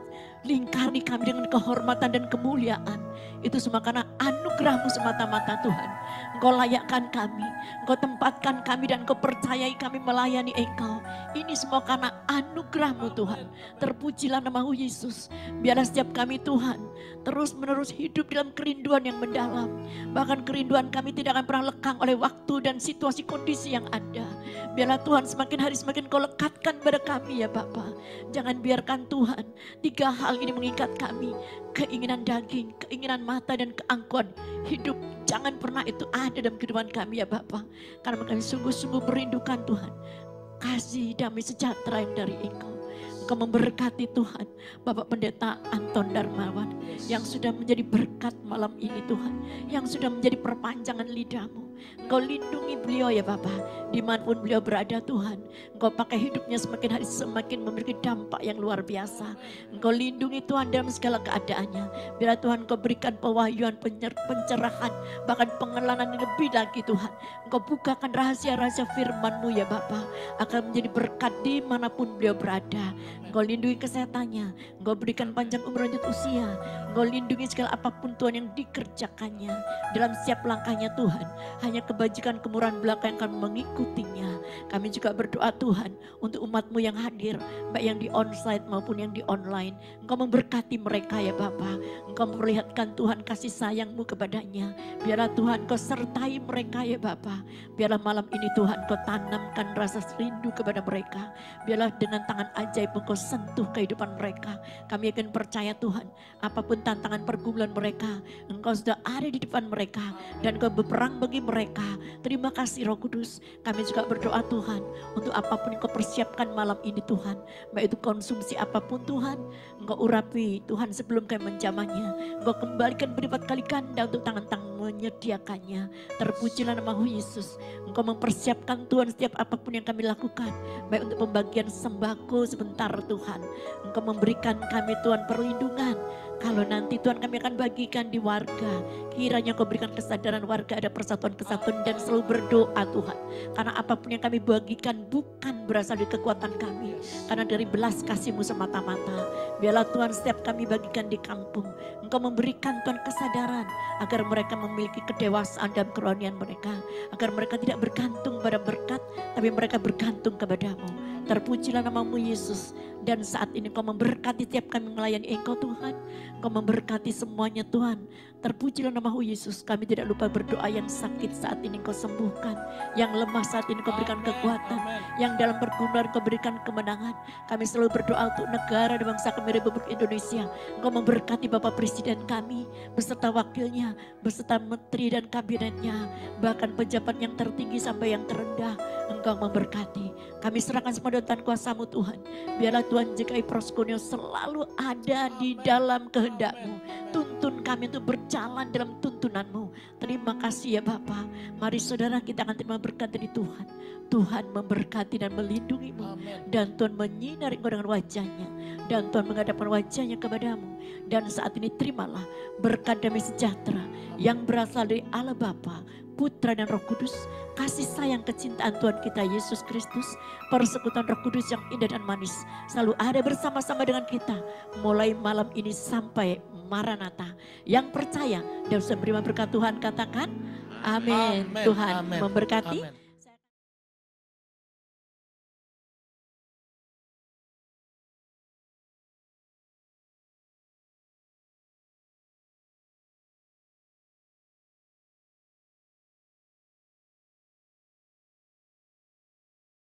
lingkari kami dengan kehormatan dan kemuliaan. Itu semua karena anugerah-Mu semata-mata Tuhan. Engkau layakkan kami, Engkau tempatkan kami dan Engkau percayai kami melayani Engkau. Ini semua karena anugerah-Mu Tuhan. Terpujilah nama-Mu Yesus. Biarlah setiap kami Tuhan terus menerus hidup dalam kerinduan yang mendalam. Bahkan kerinduan kami tidak akan pernah lekang oleh waktu dan situasi kondisi yang ada. Biarlah Tuhan semakin hari semakin Kau lekatkan pada kami ya Bapa. Jangan biarkan Tuhan 3 hal ini mengikat kami. Keinginan daging, keinginan mata dan keangkuhan hidup. Jangan pernah itu ada dalam kehidupan kami ya Bapa. Karena kami sungguh-sungguh merindukan Tuhan. Kasih damai sejahtera yang dari Engkau. Engkau memberkati Tuhan Bapak Pendeta Anton Darmawan yang sudah menjadi berkat malam ini Tuhan. Yang sudah menjadi perpanjangan lidah-Mu. Engkau lindungi beliau ya Bapak. Dimanapun beliau berada Tuhan. Engkau pakai hidupnya semakin hari semakin memiliki dampak yang luar biasa. Engkau lindungi Tuhan dalam segala keadaannya. Biar Tuhan Engkau berikan pewahyuan, pencerahan. Bahkan pengenalan yang lebih lagi Tuhan. Engkau bukakan rahasia-rahasia firman-Mu ya Bapak. Akan menjadi berkat dimanapun beliau berada. Engkau lindungi kesehatannya, Engkau berikan panjang umur lanjut usia, Engkau lindungi segala apapun Tuhan yang dikerjakannya. Dalam setiap langkahnya Tuhan, hanya kebajikan kemurahan belaka yang akan mengikutinya. Kami juga berdoa Tuhan untuk umat-Mu yang hadir, baik yang di onsite maupun yang di online. Engkau memberkati mereka ya Bapa. Engkau memperlihatkan Tuhan kasih sayang-Mu kepadanya. Biarlah Tuhan Kau sertai mereka ya Bapa. Biarlah malam ini Tuhan Kau tanamkan rasa rindu kepada mereka. Biarlah dengan tangan ajaib Engkau sentuh kehidupan mereka. Kami akan percaya Tuhan, apapun tantangan pergumulan mereka, Engkau sudah ada di depan mereka dan Engkau berperang bagi mereka. Terima kasih Roh Kudus. Kami juga berdoa Tuhan untuk apapun yang Kau persiapkan malam ini Tuhan, baik itu konsumsi apapun Tuhan, Engkau urapi Tuhan sebelum kami menjamahnya. Engkau kembalikan berlipat kali ganda untuk tangan-tangan menyediakannya. Terpujilah nama-Mu Yesus. Engkau mempersiapkan Tuhan setiap apapun yang kami lakukan, baik untuk pembagian sembako sebentar Tuhan. Engkau memberikan kami Tuhan perlindungan. Kalau nanti Tuhan kami akan bagikan di warga, kiranya Kau berikan kesadaran warga ada persatuan kesatuan dan selalu berdoa Tuhan. Karena apapun yang kami bagikan bukan berasal dari kekuatan kami, karena dari belas kasih-Mu semata-mata. Biarlah Tuhan setiap kami bagikan di kampung, Engkau memberikan Tuhan kesadaran agar mereka memiliki kedewasaan dalam kerohanian mereka, agar mereka tidak bergantung pada berkat, tapi mereka bergantung kepada-Mu. Terpujilah nama-Mu Yesus. Dan saat ini Engkau memberkati tiap kami melayani Engkau Tuhan. Engkau memberkati semuanya Tuhan. Terpujilah namamu Yesus. Kami tidak lupa berdoa yang sakit saat ini Engkau sembuhkan. Yang lemah saat ini Engkau berikan kekuatan. Yang dalam pergumulan Engkau berikan kemenangan. Kami selalu berdoa untuk negara dan bangsa kami Republik Indonesia. Engkau memberkati Bapak Presiden kami beserta wakilnya, beserta menteri dan kabinetnya, bahkan pejabat yang tertinggi sampai yang terendah. Engkau memberkati. Kami serahkan semua dalam kuasa-Mu Tuhan. Biarlah Tuhan JKI Proskuneo selalu ada di dalam kehendak-Mu. Tuntun kami untuk berjalan dalam tuntunan-Mu. Terima kasih ya Bapa. Mari saudara kita akan terima berkat dari Tuhan. Tuhan memberkati dan melindungi-Mu. Dan Tuhan menyinari Engkau dengan wajahnya. Dan Tuhan menghadapkan wajahnya kepadamu. Dan saat ini terimalah berkat damai sejahtera yang berasal dari Allah Bapa, Putra dan Roh Kudus, kasih sayang kecintaan Tuhan kita Yesus Kristus, persekutuan Roh Kudus yang indah dan manis selalu ada bersama-sama dengan kita mulai malam ini sampai Maranatha. Yang percaya dan sudah menerima berkat Tuhan katakan amin. Tuhan memberkati. Amin.